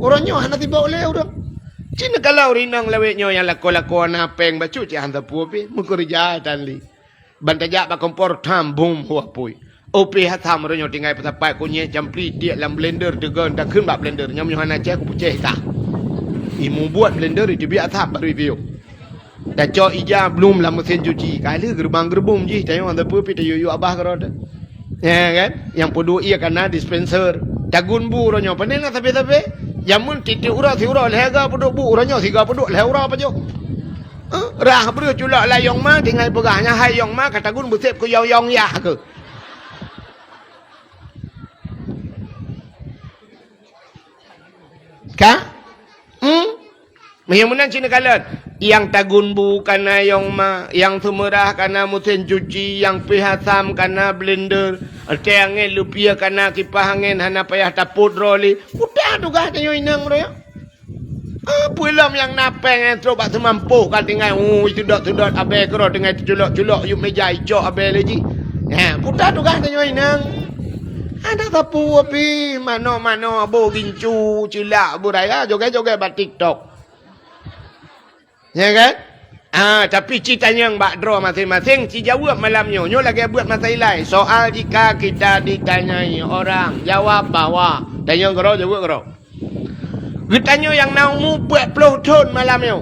Orangnya hana tiba oleh orang. Cina kalau rinang lewetnya yang lako-lako napeng bacu cik hantar puapi. Mukerja dan li. Bantajak ba kompor tam boom huah pui. Opi hatam orangnya tinggal petapai kunyek campli dia dalam blender degan dah kun bak blender nyam hana cek ku puceh ta. Imu buat blender itu biar atap baru review. Dah cok ija belum lah mesin cuci. Kali gerbang gerbum je. Tanya hantar puapi tak yu abah kerana. Ya kan? Yang podo ia kena dispenser. Tagun bu orangnya pandai nak tapi. Jamun titik urang si urang lega peduk bu orangnya siga peduk leh urang apa jo. Rah beri culak layong ma tinggal pegahnya hayong ma kata gun besep ku yong ya ke. Ka? Yang mana Cina kalan? Yang tagun bu kana yong ma, yang semerah kana mesin cuci, yang pihasam kana blender, tiangin lupia kana kipas angin hana payah taput roli. Udah tu kah tanya inang roya? Pulam yang napeng yang terus bak semampu kan tinggal sedot abe kero dengan culok yuk meja icok abe lagi. Udah tu kah tanya inang? Ada tapu api mano abo gincu cilak buraya joget-joget bat TikTok. Ya kan? Tapi ceritanya yang bak draw masing-masing, si jawab malamnya. Nyo lagi buat masalah. Soal jika kita ditanyai orang, jawab bahawa. Tanya kero, jawab kero. Ditanya yang naumu 40 tahun malamnya.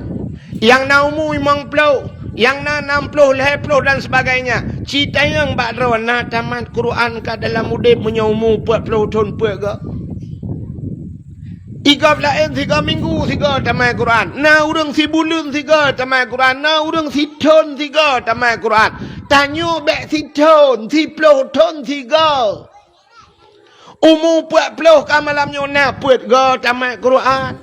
Yang naumu 50, yang na 60, 50 dan sebagainya. Cerita yang bak draw, na tamat Quran ka dalam udip menyaumu 40 tahun puak ke? 3 bulan 3 minggu 3 tamai Quran. Na urang si bulan 3 tamai Quran. Na urang si tahun 3 tamai Quran. Tanya bek si tahun, si 10 tahun 3. Umur 40 ka malamnya na puat ga tamai Quran.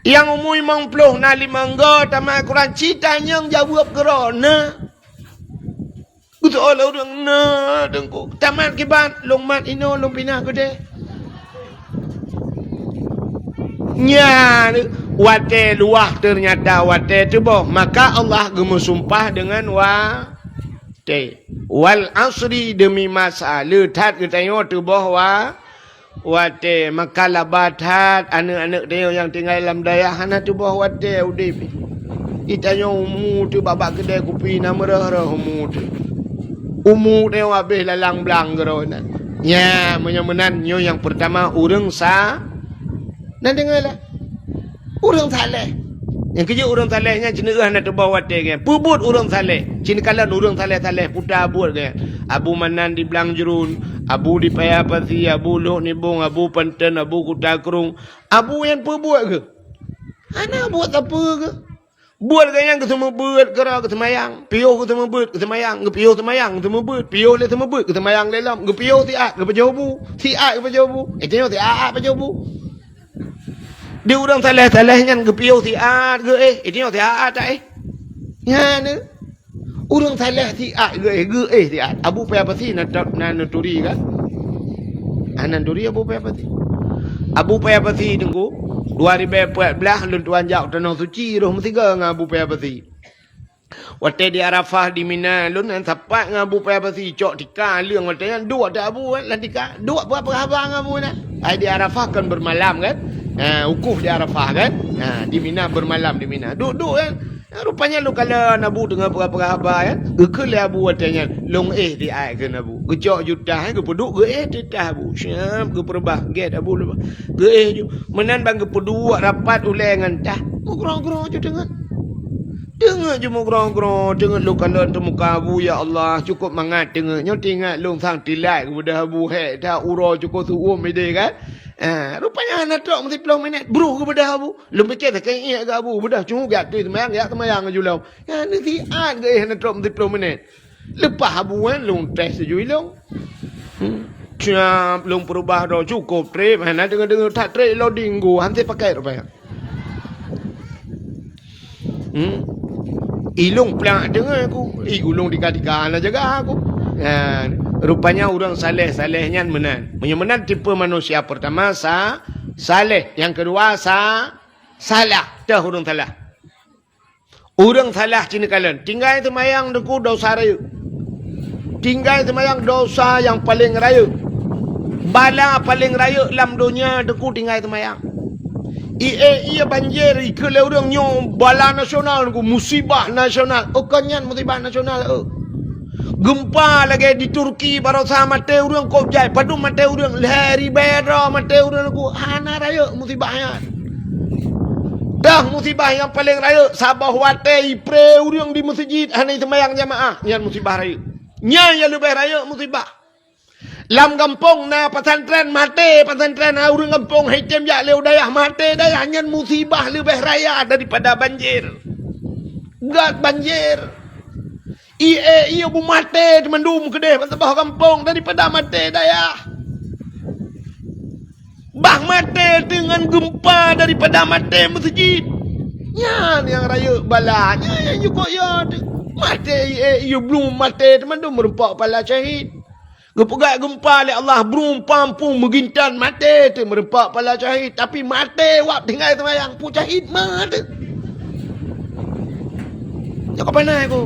Yang umur 50 na 5 ga tamai Quran. Citanya jawab kerana. Betul orang na dengku. Tamat kibat long mat ino long pinah gede. Nya wate luah ternyata wate tu boh, maka Allah gemusumpah dengan wate wal asri demi masa letat katanya tu boh wate maka labatat anak-anak dia yang tinggal dalam dayah hana tu boh wate udip itanya umu tu babak kedai kopi nama rah umu tu umu dia habis lalang belang gerona nya menyemenan nyo yang pertama urang sa. Nak dengarlah. Orang saleh. Yang kerja orang salehnya jenerah nak terbawa dia. Pubut orang saleh. Cina kalan orang saleh-saleh putar abut ke. Abu Manan di Belang Jerun, Abu di Payapati, Abu Lok Nibung, Abu Panten, Abu Kutakrung. Abu yang pubut ke? Anak buat apa ke? Buat ke yang ketemu buat kera ke semayang. Piuh ke ketemu buat ke semayang. Ke piuh semayang ketemu buat. Piuh le ketemu buat ke semayang lelam. Ke piuh tiak ke pejobu. Tiak ke pejobu. Tengok tiak pejobu. Dia orang saleh-salehnya kepiau tiat ke itu tiat tak ya ne orang saleh tiat ke tiat Abu Payapati na nuturi kan nuturi Abu Payapati tunggu 2014 lun tuan jak tanah suci roh metiga dengan Abu Payapati waktu di Arafah di Mina lun yang sapat dengan Abu Payapati cok tika liang waktu dua tak Abu kan tika dua apa abang Abu nak di Arafah kan bermalam kan. Wukuf di Arafah kan. Di Mina bermalam di Mina. Duduk kan. Rupanya lu kalau Nabu dengan apa-apa kan. Gekele Abu katanya. Long di air ke Nabu. Gecok juta kan. Gepeduk tetah Abu. Syam. Geperbah. Get Abu lepas. Ge ju. Menan bang gepeduk rapat ulai dengan tah. Gerong-gerong je dengar. Dengar je mu gerong-gerong. Dengar lu kalau tu muka Abu. Ya Allah. Cukup mangat dengar. Nyo tinggal lu sang tilai kepada Abu. Hei. Dah urau cukup suum ide kan. Rupanya anak tok mesti 10 minit bro kepada Abu. Lum pecah tak ingat ke Abu. Bedah cuma biar tu semayang julau. Ya ni si an ke anak tok mesti 10 minit. Lepas Abu kan lum test seju ilong. Ciam lum perubah dah cukup trip. Hana dengar tak trip loading go. Hanti pakai rupanya. Ilung pelak dengar aku. Ulung dika-dika nak jaga aku. Rupanya orang saleh-salehnya menan. Menan tipe manusia pertama saleh. Yang kedua salah. Dah orang salah. Orang salah cina kalian. Tinggal semayang deku dosa raya. Tinggal semayang dosa yang paling raya. Bala paling raya dalam dunia deku tinggal semayang. Ia banjir ke orang nyo bala nasional ku musibah nasional. Oh kanyan musibah nasional. Gempa lagi di Turki baru sama mate orang kau jai padu mate orang lari bera mate orang ku hana raya musibahnya. Dah musibah yang paling raya Sabah wate ipre orang di masjid hana sembahyang jamaah yang musibah raya. Nya yang lebih raya musibah. Lam kampung na pesantren mati pesantren orang kampung hitam ya leu dayah mati dayah nyan musibah lebih raya daripada banjir. Gat banjir. Ia bu mati mendum kedeh pasabah kampung daripada mati dayah. Bah mati dengan gempa daripada mati masjid. Nyan yang raya balanya yang juga ya mati ia belum mati mendum merempak pala syahid. Gepegak gempa oleh Allah berumpam pun megintan mati tu merempak pala syahid tapi mati wak tinggal sembahyang pun syahid mati. Ya kau pandai aku.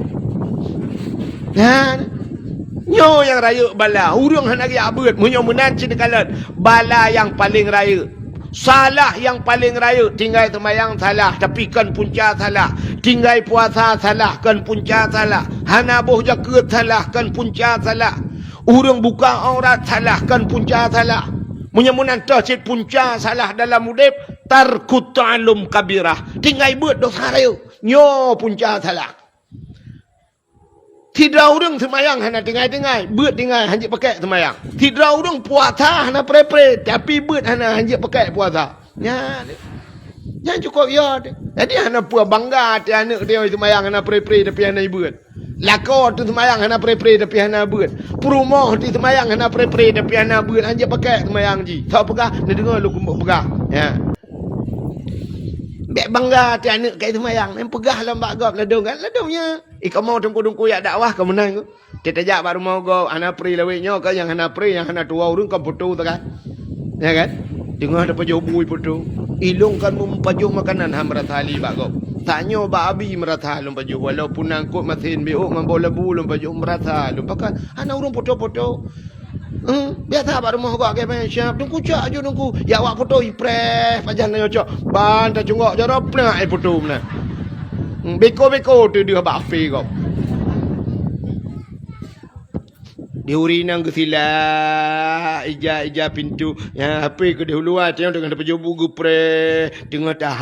Nyo yang raya bala urang han lagi abut munyo menan cinakalan bala yang paling raya. Salah yang paling raya tinggal sembahyang salah tapi kan punca salah. Tinggal puasa salah kan punca salah. Hana boh jaket salah kan punca salah. Orang buka aurat salah kan punca salah. Menyamunan tercit punca salah dalam udip tarkut ta'alum kabirah. Tinggal buat dosa raya. Nyo punca salah. Tidak orang semayang hana tinggal-tinggal. Buat tinggal hanjit pakai semayang. Tidak orang puasa hana pre-pre. Tapi buat hana hanjit pakai puasa. Ya, jangan cukup ya. Jadi hana puas bangga hati anak dia semayang hana pre-pre tapi hana buat. Lako tu semayang hana pre-pre tapi hana buat. Perumoh tu semayang hana pre-pre tapi hana buat. Hanya pakai semayang ji. Tak pegah, dia dengar lu kumpul pegah. Ya. Bek bangga hati anak kat semayang. Yang pegah lambak gop ladung kan. Ladungnya. Kau mau tungku-tungku yak dakwah kau menang tu. Kita jak baru mau gop hana pre lawiknya kau yang hana pre yang hana tua urung kau putu tu kan. Ya kan? Dengar ada pajau bui putu. Ilung kan mempajau makanan ham ratali bak gop. Tanya ba abi merata lum baju walaupun angkut mesin biuk membawa lebu lum baju merata lum pakai ana urung foto-foto. Biasa baru mau gak ke siap tunggu cak aja tunggu. Ya awak foto ipres pajan yo cak. Ban ta cungok jarap nak ai foto mana. Beko-beko tu dia ba api kau. Diuri nang gesila ija pintu ya apa ke dahuluan tengok dengan dapat jobu pre tengok dah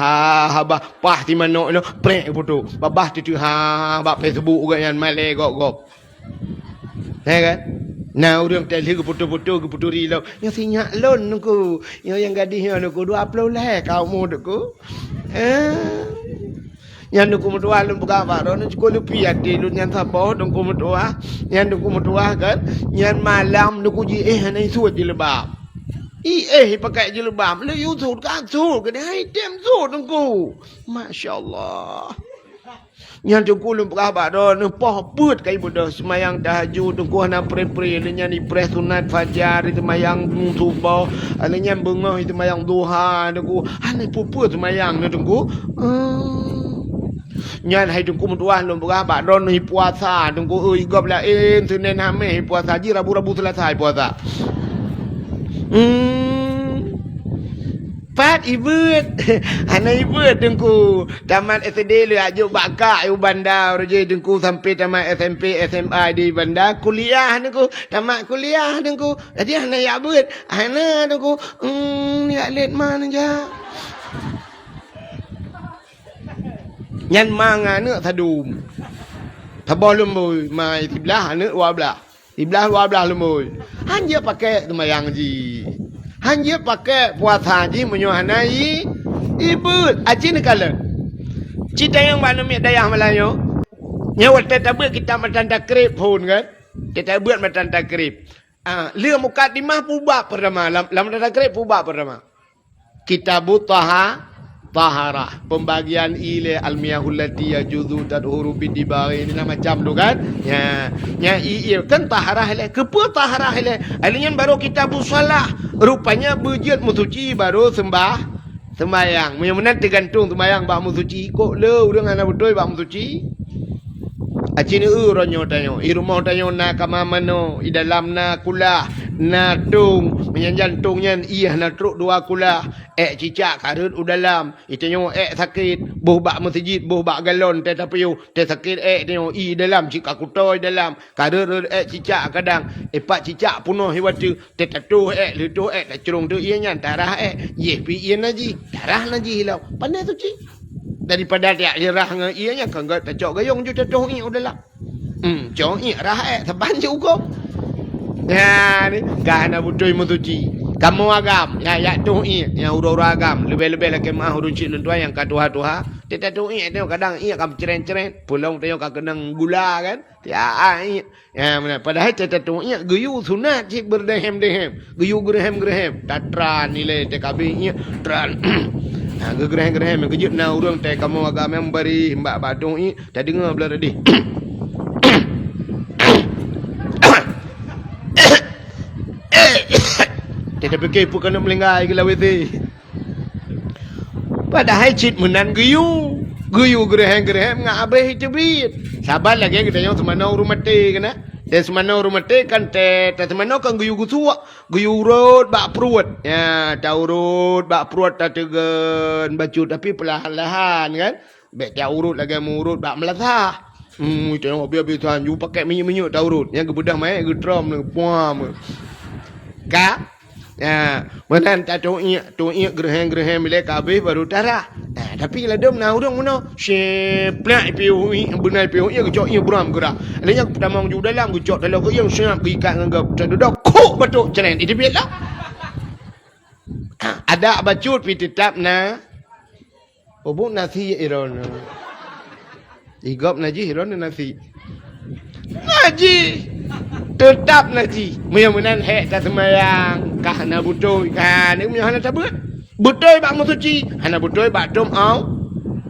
habah pah di mana no pre foto babah tu ha bab Facebook juga yang male gok kan nah urang tadi ke foto-foto ke foto rilau yang sinyak lon nungku yang gadisnya nungku dua upload lah kau mau nungku yang nunggu mutua lu buka baru nunggu sekolah piat di lu yang sabar nunggu mutua yang nunggu mutua kan yang malam nunggu ji hanai suat jilbab pakai jilbab lu yusut kan suat kan hai tem suat nunggu Masya Allah yang nunggu lu buka baru nunggu poh put kai bodoh semayang tahajud nunggu hana pre-pre alanya ni pre sunat fajar itu semayang subuh alanya bengah itu semayang duha nunggu hana puput semayang nunggu nyan hai tungku mutuah lum buka bak don hi puasa tungku gop lain Senin Hamis puasa ji rabu-rabu selesai puasa pat ibut ana ibut tungku tamat SD lu ajuk bakak u bandar je tungku sampai tamat SMP SMA di bandar kuliah tungku tamat kuliah tungku jadi ana ya ibut ana tungku ni alet mana ja nyan manga ne thadum thabol lumui mai tiblah ne wablah tiblah wablah lumui hanya pakai semayang ji hanya pakai puasa ji menyohanai ibut ajin kala cita yang mana mi dayah Melayu nyawat tatabut kita matan takrib pun kan kita buat matan takrib lia mukadimah pubak pertama lam takrib pubak pertama kitabut taharah pembagian ile almiyahul lati yajuzu tadhuru bidibari ini macam tu kan ya kan taharah ile kepa taharah ile alnya baru kita busalah rupanya bujut musuci baru sembahyang menan tergantung sembahyang bak musuci kok le urang ana betul bak musuci acini ronyo tanyo irumah tanyo na kamamano i dalamna kula na tung menyantungnya iya na truk dua kulah cicak karut udalam itanya sakit buh bak masjid buh bak galon teh tapiu teh sakit tengok dalam cika kutoi dalam karut cicak kadang pak cicak punuh hiwatu teh tatu lutu cerung tu ianya darah ye pi ian naji darah naji hilau pandai tu cik daripada dia jerah dengan ianya kan gak tacok gayung je tatuh udalam cong rah saban juga. Ya ni kahana butoi mutuci. Kamu agam ya tu yang ura-ura agam lebih-lebih lagi mah urun cik lentua yang katuha-tuha. Teta tu tengok kadang kam ceren-ceren pulong tengok kenang gula kan. Ya mana padahal teta tu guyu sunat cik berdehem-dehem. Guyu gerhem-gerhem. Tatran nilai TKB tran. Gerhem-gerhem kejut na urang teh kamu agam yang beri mbak badung dah dengar belah tadi. Tidak fikir pun kena melenggai ke lawan tu. Padahal cit menan guyu gerhem ngak abeh itu bit. Sabar lagi kita yang semana rumah teh kena. Dan semana rumah teh kan teh semana kan guyu gusua, guyu urut bak perut. Ya, tahu urut bak perut tak tegen baju tapi perlahan-lahan kan. Bek tak urut lagi urut bak melasah. Tengok biar-biar tuan you pakai minyak-minyak tahu urut. Yang kebedah mai getrom ni puam. Ka ya, menan tak tu gerhem milik kabeh baru darah. Tapi la dem na urang mana seplak piu benai piu gecok buram gerak. Adanya pertama ju dalam gecok dalam yang siap ikat ngagap tak kok batuk ceren itu biarlah. Ada bacut pi tetap na obuk nasi iron. Igop naji iron nasi. Naji tetap naji menan tak semayang kah na butoi kan ni punya hana tabut butoi bak musuci hana butoi bak dom au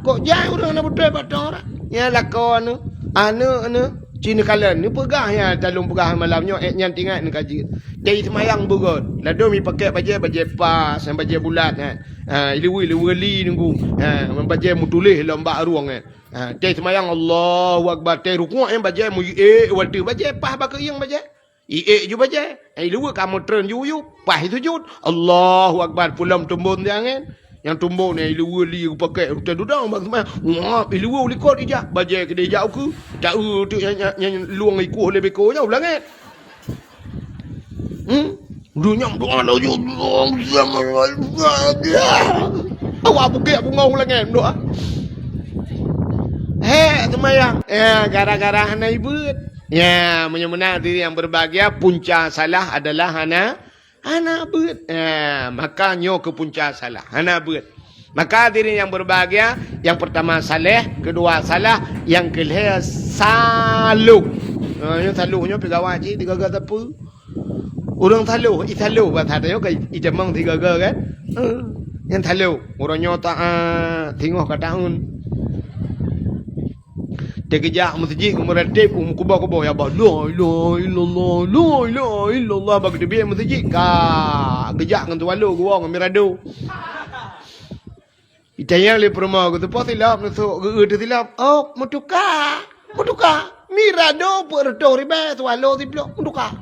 kok jai urang na butoi bak dom ya lakon anu cina kalan ni pegah ya talung pegah malamnya nyan tingat ni kaji dari semayang bugon la domi pakai baju pas dan baju bulat kan ilu-ilu nunggu baju mutulih lembak ruang kan dari semayang Allahu akbar dari rukuk yang baju mu waktu baju pas bak yang baju ju baca. Luar kamu turun you pas sujud. Allahu akbar pulam tumbun jangan. Yang tumbun ni luar li pakai rutan dudang bang semua. Ngap luar likot ija. Baca ke dia jauh ke. Tak tu yang luang ikuh lebih ko jauh langat. Dunia doa lo yo. Awak bukit bungau langat doa. Semayang. Gara-gara hana ibut. Ya, menyemena diri yang berbahagia, punca salah adalah hana bet. Maka nyo ke punca salah, hana bet. Maka diri yang berbahagia, yang pertama saleh, kedua salah, yang kelima saluk. Yang saluknya pegawai cik, tiga apa? Orang saluk, bahasa dia kan ijamang tiga kan? Yang saluk, orangnya tak tengok ke tahun. Dia kejak masjid meratib kubah-kubah ya Allah la ilaha illallah bagi dia masjid ka kejak dengan tualu gua dengan mirado itayang le perma tu pasilap nusu geude silap mutuka mirado perdo riba tualu tiblok mutuka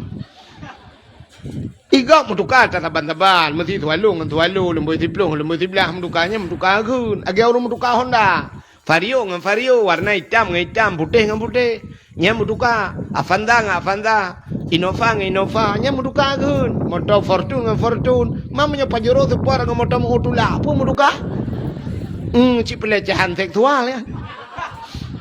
iga mutuka taban-taban mesti tualu dengan tualu lembu tiblok lembu tiblah mutukanya mutuka kun agi orang mutuka Honda Vario dengan vario, warna hitam dengan hitam, putih dengan putih. Nya mutuka, Avanza dengan Avanza, Innova dengan Innova, nya mutuka kun. Motor Fortune dengan Fortune. Mamanya Pajero separ dengan motor Motula, apa mutuka? Cik pelecehan seksual ya.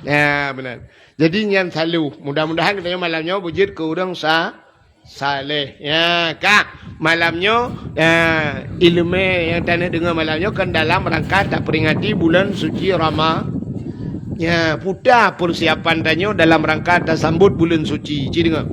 Ya benar. Jadi nyan selalu, mudah-mudahan kita malamnya wujud ke orang saleh. Ya kak, malamnya ilmu yang tanya dengar malamnya kan dalam rangka tak peringati bulan suci Ramadan. Ya, putar persiapan tanya dalam rangka tak sambut bulan suci. Cik dengar.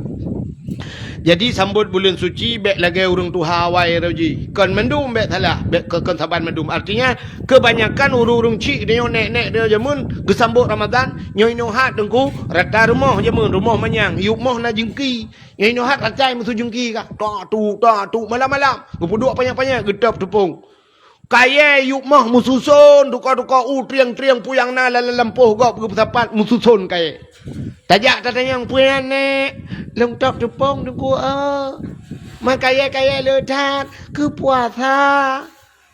Jadi sambut bulan suci bek lagi urang tuha awai roji. Kan mendum bek salah, bek kan saban mendum. Artinya kebanyakan urung-urung cik dia nek-nek dia jamun gesambut Ramadan, nyoi nohat dengku rata rumah jamun rumah manyang, yuk moh na jengki. Nyoi nohat racai musu jengki ka. Ta tu malam-malam. Gepuduk panjang-panjang gedap tepung. Kaya yuk mah mususun duka-duka triang-triang puyang na lampuh gop bersapat mususun kaya. Tajak tatanya yang puyan nek lengkap tepung dengku Makaya ledat ke puasa.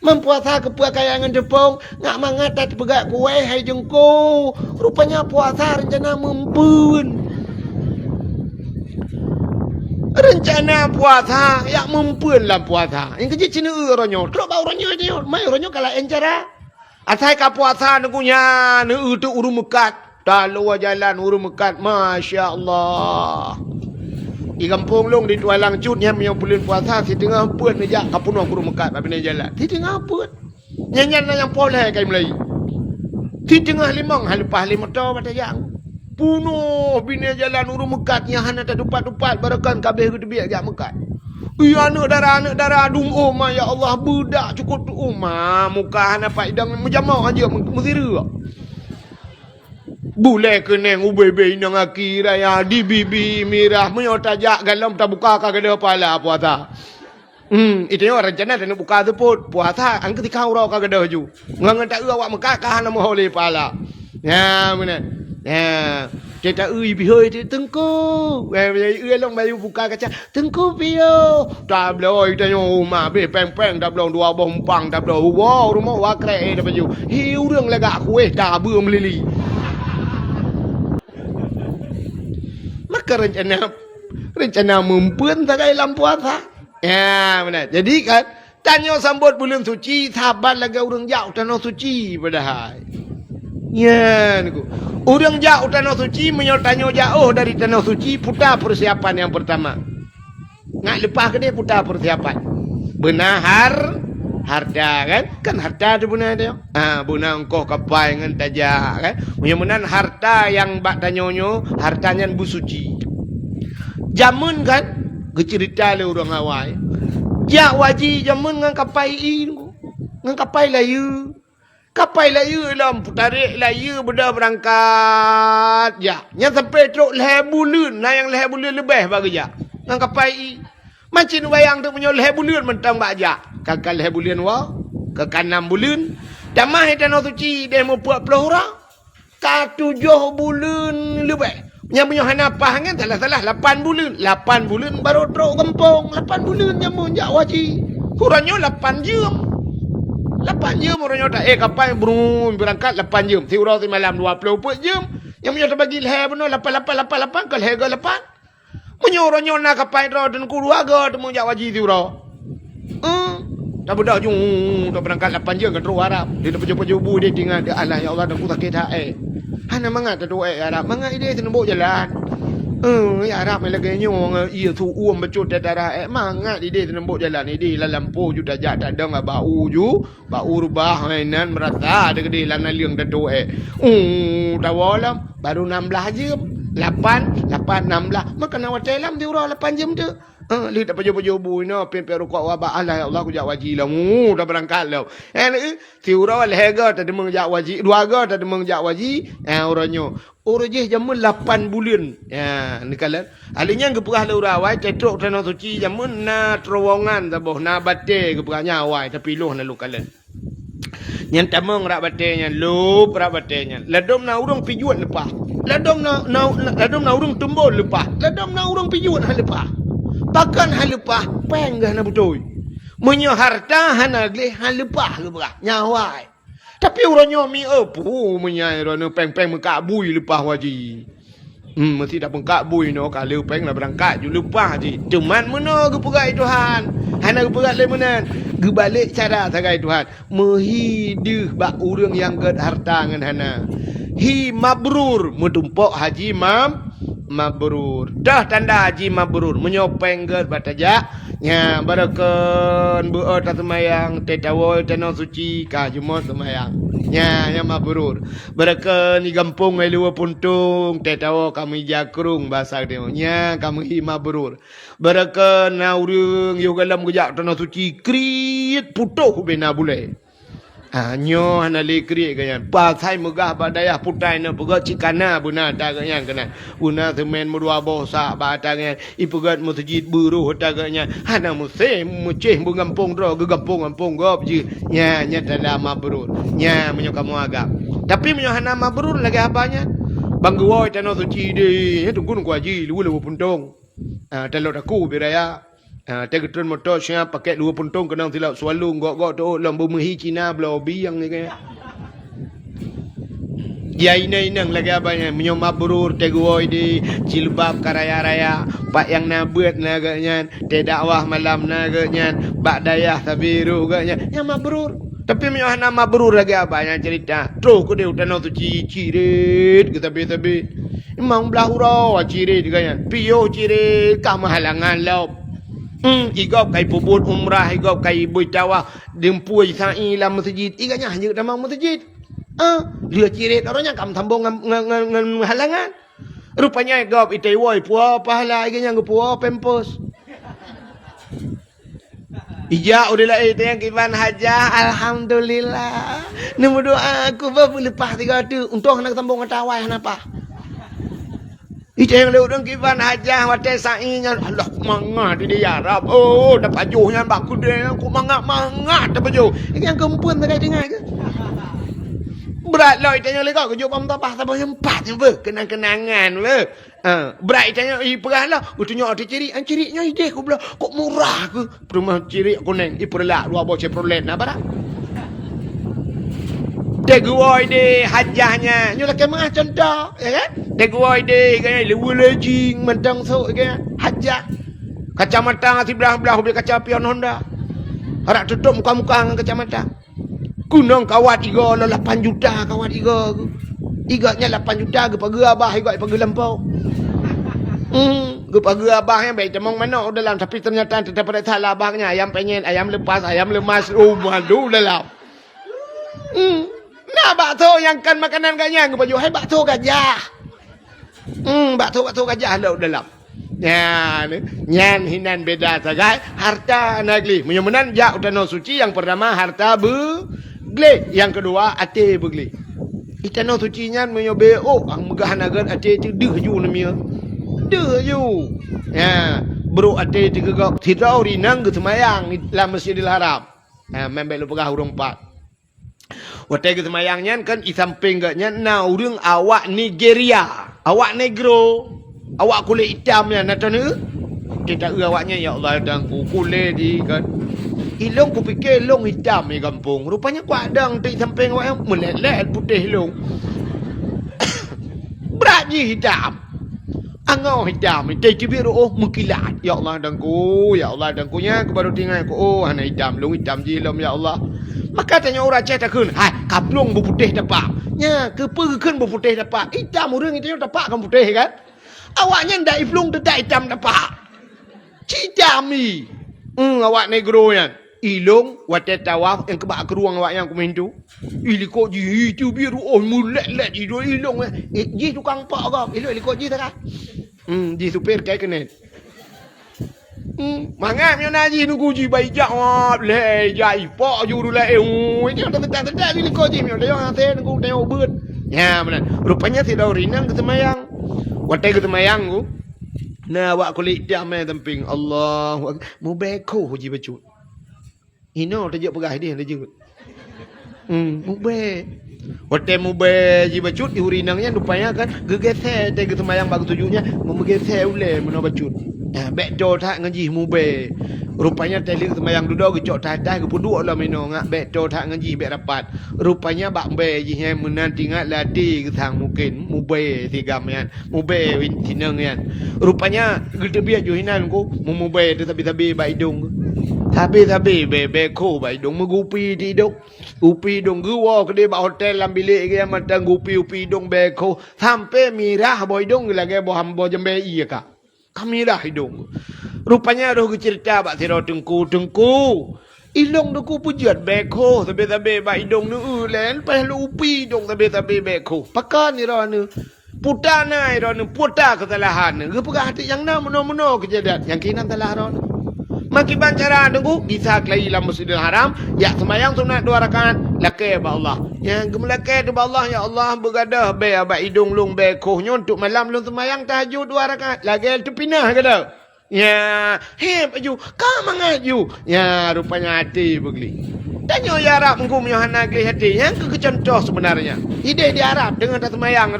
Mempuasa ke kayangan Jepang. Ngak mangat pegak kue hai jengko. Rupanya puasa rencana mempun. Rencana puasa yang mempun lah puasa. Yang kecil cina ronyo. Terus bau ronyo dia. Mai ronyo kalau encara. Asai ka puasa nukunya. Tu urung mekat. Lalu jalan urung mekat. Masya Allah. Di kampung long di tualang cut yang bulan puasa si tengah pun aja kapun orang kurung mekat apa ni jalan. Si tengah pun. Nyanyian yang poleh kai Melayu. Si tengah limang hal lepas lima tahun mata yang. Punuh bina jalan urung mekatnya hana tak dupat-dupat barakan kabeh ke tebiak jak mekat. Anak darah dung ma ya Allah budak cukup tu muka hana paidang menjamau aja mezira. Boleh keneng ubebe nang akira ya di bibi mirah menyotajak galam tak buka kagak pala puasa. Itu yo rencana dan buka tu pun puasa ang ketika urau kagak ada ju. Ngangan tak awak Mekah kah nama boleh pala. Ya mana. Ya kita bihoi tu tengku. Long bayu buka kaca tengku bio. Tak bloi tanyo ma be peng-peng dah blong dua bompang dah blong. Wow rumah wakre dah baju. Hiu reng lagak kuih dah beu melili. Maka rencana mempun sakai dalam puasa. Ya benar. Jadi kan tanya sambut bulan suci sahabat lagi orang jauh tanah suci padahal. Ya niku. Orang jauh tanah suci tanya jauh dari tanah suci putar persiapan yang pertama. Ngak lepas ke dia putar persiapan. Benar harta kan harta tu benar dia. Benar engkau kapai dengan tajak kan. Mudah-mudahan harta yang bak tanyonyo hartanya bu suci. Jamun kan cerita le orang awal. Jak waji jamun ngan kapai ngan kapai layu. Kapai layu dalam tarik layu benda berangkat. Ya, nya sampai truk leher bulan, nah yang leher bulan lebih bagi ja. Ngan kapai macam bayang tu punya leher bulan mentang baja. Kakak leher bulan wa, kakak 6 bulan. Damah tanah suci dia mau 40 orang. Ka 7 bulan lebih. Yang punya hanapah kan salah 8 bulan. 8 bulan baru truk kampung. 8 bulan yang mau jak waji. Kurangnya 8 jam. 8 jam orangnya tak kapal berangkat 8 jam. Si urau si malam 24 jam. Yang punya terbagi leher benar 8 ke leher 8. Menyuruhnya nak kapal dan keluarga temu jak waji si urau. Tak budak jung tak berangkat 8 jam ke terus Arab. Dia dah pejubu dia tinggal dia Allah ya Allah aku sakit hak Hana mangat tu Arab. Mangat dia senembok jalan. Ya Arab lagi nyong ia tu becut darah mangat dia senembok jalan ni la lampu ju dah jak tak ada bau rubah mainan merata ada gede lana liang dah tu tawalam baru 16 jam 8 16 maka nak watelam dia urang 8 jam tu. Lihat apa jobo-jobo ni pempe rukuk wabak Allah ya Allah aku jak waji lah. Dah berangkat lah. Si urang lehega tak demeng jak waji, duaga tak demeng jak waji. Orangnya je jamun 8 bulan. Ya, ni kala. Alinya geperah le urang wai tetruk tanah suci jamun na terowongan taboh na bate geperahnya wai tapi loh na lu kala. Yang tamang rak batenya lup rak batenya. Ladom na urang pijuan lepas. Ladom na urang tumbul lepas. Ladom na urang pijuan hal lepas. Bahkan hal lepas penggah na betul. Menyo harta hana gleh hal lepas ke berah nyawai. Tapi orangnya mi apu menyai rono peng-peng mekak bui lepas waji. Mesti dak pengkak bui no kalau peng lah berangkat ju lepas ji. Cuman meno ke perai Tuhan. Hana ke perai le menan. Ge balik cara sagai Tuhan. Mehidih bak urang yang ged harta ngan hana. Hi mabrur metumpok haji mabrur. Dah tanda haji mabrur menyopeng ged batajak nya barakan beu ta semayang tetawol tanah suci ka jumat semayang nya mabrur barakan di kampung ai luar puntung tetawo kami jakrung bahasa dia nya kami mabrur barakan na urang yo galam gejak tanah suci kriit putuh bena bule. Nyo hana lekri kanyan. Pasai megah badayah putai na pegat cikana buna ta kanyan kana. Buna semen mudua bosa ba ta kanyan. Ipegat masjid buruh ta kanyan. Hana musem muceh bungampung ro gampung gop ji. Nya dalam mabrur. Nya menyo kamu agak. Tapi menyo hana mabrur lagi apanya? Bangguoi tanah suci de. Tunggu ku haji lu puntung. Telot aku biraya. Tegutun motor siap pakai 2 puntung kenang tilap sualu gok-gok tu lambu mehi Cina blobi yang ni kaya. Ya ini nang lagi abanya menyo mabrur teguoi di jilbab karaya-raya pak yang nabut naganya te dakwah malam naganya bak dayah tabiru ganya yang mabrur tapi menyo hana mabrur lagi abanya cerita terus ku dia utano tu cirit kita tapi memang belahura cirit ganya pio cirit kam halangan laut igop kai pubut umrah igop kai buitawa dempui sa'i lam masjid iganya hanya dalam masjid dia cirit orangnya kam tambung ngan halangan rupanya igop itai woi puah pahala iganya puah pempos ija udah lah itu yang kiban hajah alhamdulillah nemu doa aku baru lepas 3 tu untuk nak tambung ngatawai kenapa itu yang lewat orang kiban hajah watai sa'inya Allah mangga di dia Arab dapat juhnya baku dia aku mangga dapat juh ini yang kempun tak dengar ke berat lah itanya lagi kau jumpa mentapah sabah yang 4 je kenang-kenangan berat itanya perah lah tunjuk ada ciriknya ide aku bilang kok murah ke rumah cirik aku neng perlah luar bocah prolet nak barang Teguoi de hajahnya nyolah kemah contoh ya kan teguoi de kan lewelejing mentang so kan hajah kacamata ngasi belah-belah beli kaca pion Honda harap tutup muka-muka dengan kacamata kunong kawat iga 8 juta kawat iganya 8 juta ke pagi abah iga pagi lampau ke pagi abahnya baik temong mana dalam tapi ternyata tetap pada salah abahnya ayam penyen ayam lepas ayam lemas malu dalam nah bakso yang kan makanan ganya ke baju hai bakso gajah bakso gajah lo dalam nyan hinan beda sagai harta nagli menyemenan ja utano suci yang pertama harta begle yang kedua ate begle itano suci nyan menyobe ang megah nagan ate tu deh ju namia deh ju bro ate tiga tirau rinang ke semayang dalam Masjidil Haram membe lu pegah urung 4 watai ke semayangnya kan i samping gaknya na urang awak Nigeria awak negro awak kulit hitamnya nak tahu kita awaknya ya Allah dan kulit di kan ilong ku fikir long hitam di kampung rupanya ku adang di samping awak yang melelet putih long berat je hitam angau hitam itu biru mengkilat ya Allah dan ku nya ku baru tinggal ku hana hitam long hitam je ya Allah maka tanya orang cek takun kaplung berputih dapat nya keperken berputih dapat hitam orang itu dapat kan putih kan awaknya ndak iflung tak hitam dapat cidami awak negro yang ilung watet tawaf yang kebak ke ruang awak yang aku main tu iliko ji itu biru mulet ji do ilung ji tukang pak kau iliko ji tak ji supir kayak kena mangap nyo naji nunggu ji bai jawab le jai po juru le nyo tak ni ko ji myo le yang te nunggu tengok beut ya benar rupanya tidak rinang ke semayang watai ke semayang ku na awak kulit dia main temping Allah mu beko ji bacut ino tajak pegah dia tajak mu be watai mu be ji bacut di rinangnya rupanya kan gegese te ke semayang bagus tujuhnya mu gegese ule meno bacut bek do tak ngaji mube rupanya teli semayang duduk gecok tatai ke puduk lah mino ngak bek do tak ngaji bek rapat rupanya bak be ji he menan tinggal ladi ke sang mungkin mube tigam yan mube win tineng yan rupanya gede biak jo hinan ku mube tu tapi bai dong tapi be ko bai dong megupi di dong upi dong guwa ke dia bak hotel lam bilik ke matang gupi upi dong be ko sampai mirah boy dong lagi bo hambo jembe iya ka kami dah hidung. Rupanya ada cerita bak siro tengku. Ilong aku pujian beko. Tapi bak hidung nu len. Lepas lu upi hidung tapi beko. Pakan ni rana. Puta na rana. Puta kesalahan. Kepegah hati yang na meno kejadian. Yang kinan telah rana. Makiban cara tengku. Disak lagi dalam Masjidil Haram. Ya semayang sunat 2 rakaat. Lakai ba Allah. Yang gemelakai tu ba Allah. Ya Allah bergadah. Be abak hidung lung beko. Untuk malam lung semayang tahajud 2 rakaat. Lagi tu pinah ke dah. Ya. Hei baju. Kau mengaju. Ya rupanya hati begli. Tanya ya Arab. Engkau menyuhana ke hati. Yang kecontoh sebenarnya. Ide di Arab. Dengan tak semayang.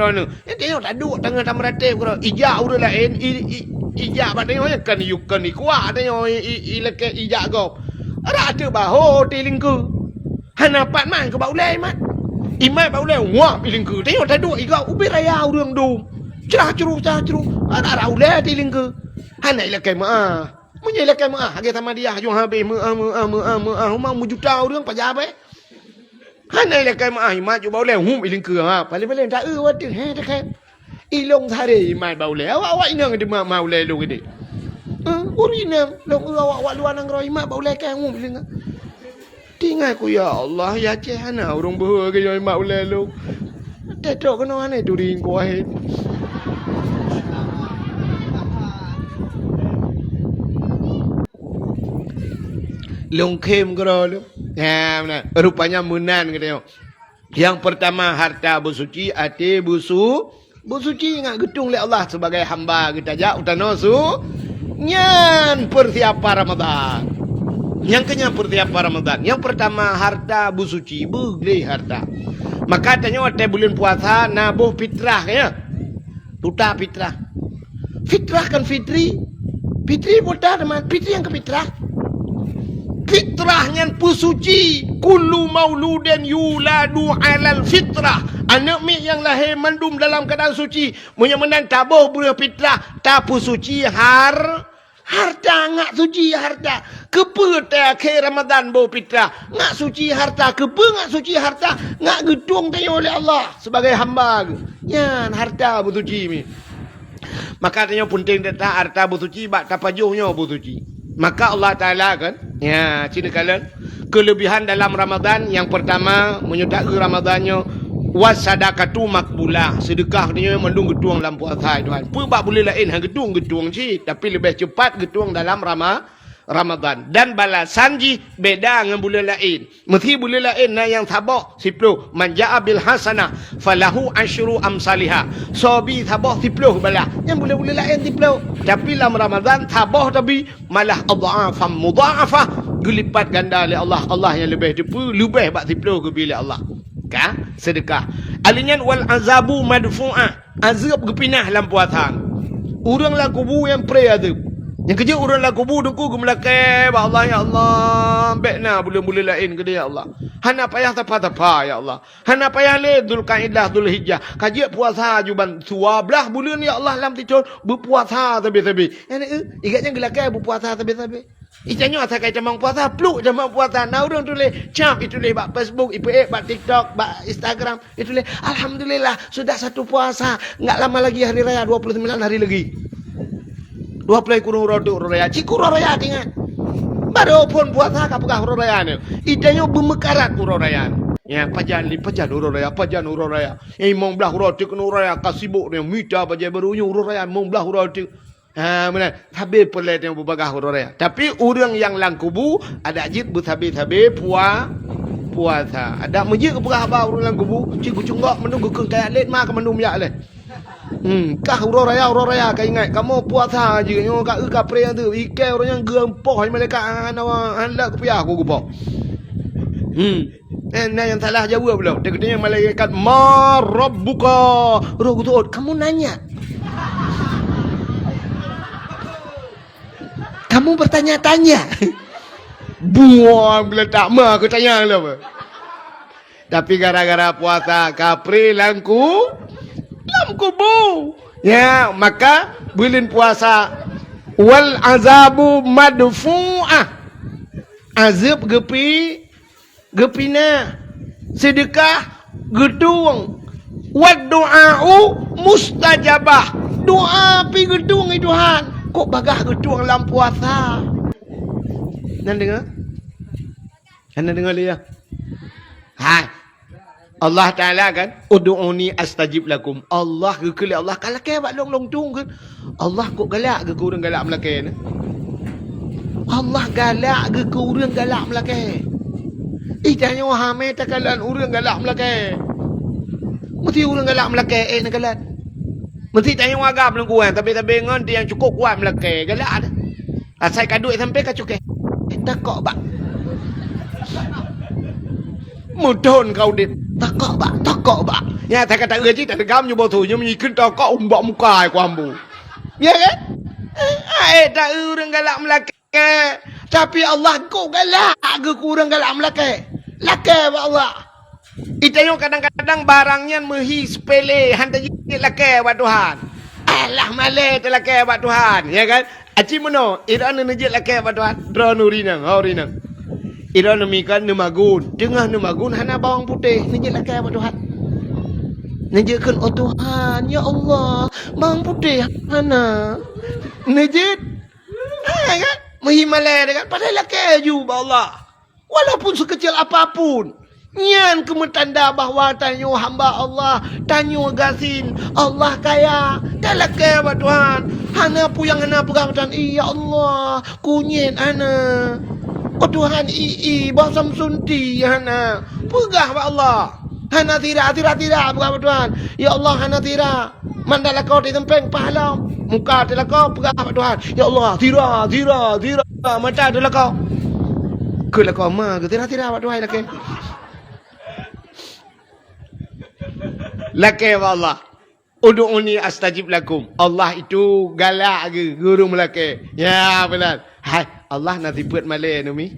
Dia tengok tak duduk. Dengan tak meratib. Ijak udah lain. ijak batanya kan yukan kuat tanya ilake ijak go. Ada baho tilingku. Hanapat man ke baulai mat. Imai baulai wah tilingku. Tengok tadu iga ubi raya urang dum. Cerah ceru. Ada ulai tilingku. Hanai ilake ma. Munye ilake ma. Hage sama dia jong habis mau juta urang pajabe. Hanai ilake ma imai ju baulai ilingku ha. Paling tak wat he tak he. Ilong thare imai baulai. Awak inang de ma baulai lu gede. Urina long awak luar nang roi mak baulai kan ilingku. Tinggal ku ya Allah ya cehana urang beuh ke yo mak ulai lu. Tetok kena ane during ku ahe. Long kem kero lu. Ya benar. Rupanya menan katanya. Yang pertama harta bersuci, hati bersuci ingat gedung oleh Allah sebagai hamba kita ja utano su. Nyan persiapan Ramadan. Yang kenyang persiapan Ramadan. Yang pertama harta bersuci, beli harta. Maka tanya waktu bulan puasa nabuh fitrah ya. Tuta fitrah. Fitrah kan fitri. Fitri buta teman, fitri yang ke fitrah. Fitrahnya bersuci. Kullu mauludin yuladu alal fitrah. Anak mi yang lahir mandum dalam keadaan suci. Punya menan tabuh bulan fitrah, tapu suci harta ngak suci harta kepe ta ke Ramadan bo fitrah ngak suci harta kepe ngak suci harta ngak gedung tanya oleh Allah sebagai hamba nyan harta bersuci mi maka tanya penting data harta bersuci bak tapajuhnya bersuci maka Allah Taala kan ya cina kalian kelebihan dalam Ramadan yang pertama menyudak ke Ramadannya wasadaqatu makbulah sedekah dia mendung gedung dalam puasa Tuhan. Pebak boleh lain hang gedung sih tapi lebih cepat gedung dalam Ramadan dan balasan ji beda dengan boleh lain. Mesti boleh lain nah yang sabak 10 man jaa bil hasanah falahu asyru amsalihha. Sobi sabak 10 bala. Yang boleh lain 10 tapi dalam Ramadan sabak tapi malah adhafam mudha'afah gelipat ganda oleh Allah yang lebih bak 10 ke bila Allah. Sedekah alinyan wal azabu madfu'ah azab gepinah dalam puasa urang la kubu yang pre azab yang kerja urang la kubu duku gemelakai Allah ya Allah bekna bulan-bulan lain ke dia ya Allah hana payah tapa-tapa ya Allah hana payah le Dzulqa'dah Dzulhijjah kaji puasa juban 12 bulan ya Allah dalam tidur berpuasa tabi-tabi igatnya gelakai berpuasa tabi-tabi Icanyo asal kaya jamang puasa, pluk jamang puasa. Nah orang tulis, cap itu leh bak Facebook, bak TikTok, bak Instagram. Itu leh, alhamdulillah sudah satu puasa. Enggak lama lagi hari raya, 29 hari lagi. 20 kurung rodok raya, cikur raya tinggal. Baru pun puasa kapukah raya ni. Icanyo bemekarat raya. Ya, pajan uro raya. Mong belah rodok raya kasibuk ni mita pajan berunyu raya mong belah rodok. Benar. Habis pelet yang berbagah raya. Tapi orang yang langkubu ada jid berhabis-habis puasa. Ada masjid ke berapa orang langkubu? Cikgu cunggak menunggu kengkaya let mak ke menum ya leh. Kah raya kau ingat kamu puasa je nyo ka kapre tu ikai orang yang gempoh mereka hendak ke piah aku gempoh. Nah yang salah jawab belum. Dia katanya malaikat ma rabbuka. Roh tu kamu nanya. Kamu bertanya-tanya. Buang bila tak mah aku tanya lah. Tapi gara-gara puasa kapri langku bu. Ya, maka bulan puasa wal azabu madfu'ah. Azab gepina sedekah gedung wad du'a'u mustajabah. Doa pi gedung Tuhan. Kok bagah gedung dalam puasa? Nan dengar? Anda dengar dia? Hai. Allah Ta'ala kan? Udu'uni astajib lakum. Allah ke Allah. Kalau kaya buat long tung kan? Allah kok galak ke kurang galak melakai ni? Allah galak ke kurang galak melakai? Tanya wahame takalan urang galak melakai. Mesti urang galak melakai nak kalan. Mesti tanya warga belum kuat tapi ngon dia yang cukup kuat melakai galak ada. Asal kaduk sampai ka cukai. Takok bak. Mudon kau dit. Takok bak. Ya tak kata urang tak ada gam nyu botu nyu menyikin takok umbak muka ku ambu. Ya kan? Tak orang galak melakar. Tapi Allah kau galak ke kurang galak melakar. Lakar buat Allah. Itayong kadang-kadang barangnya mehi sepele. Hantar jikit lakar buat Tuhan. Alah malai terlakar buat Tuhan. Ya kan? Aci mana? Iran nejit lakar buat Tuhan. Dra nurinang. Rinang. Iran nemikan nemagun. Tengah nemagun hana bawang putih. Nejit lakar buat Tuhan. Nejitkan oh Tuhan. Ya Allah. Bawang putih hana. Nejit. Kan? Mehimalai dengan padahal keju Allah. Walaupun sekecil apapun. Nyan kemetanda bahawa tanyo hamba Allah. Tanyo gasin. Allah kaya. Tak laki buat Tuhan. Hana puyang hana pegang Tuhan. Ya Allah. Kunyin hana. Oh Tuhan Basam sunti hana. Pegah buat Allah. Hana tidak pegang buat Tuhan. Ya Allah hana tidak. Mandala kau di tempeng pahala. Muka adalah kau pegang buat Tuhan. Ya Allah, tira. Mata adalah kau. Kelah kau mah, tira buat Tuhan laki. Laki Allah. Udu'uni astajib lakum. Allah itu galak ke guru melaki. Ya benar. Hai, Allah nanti buat malai numi.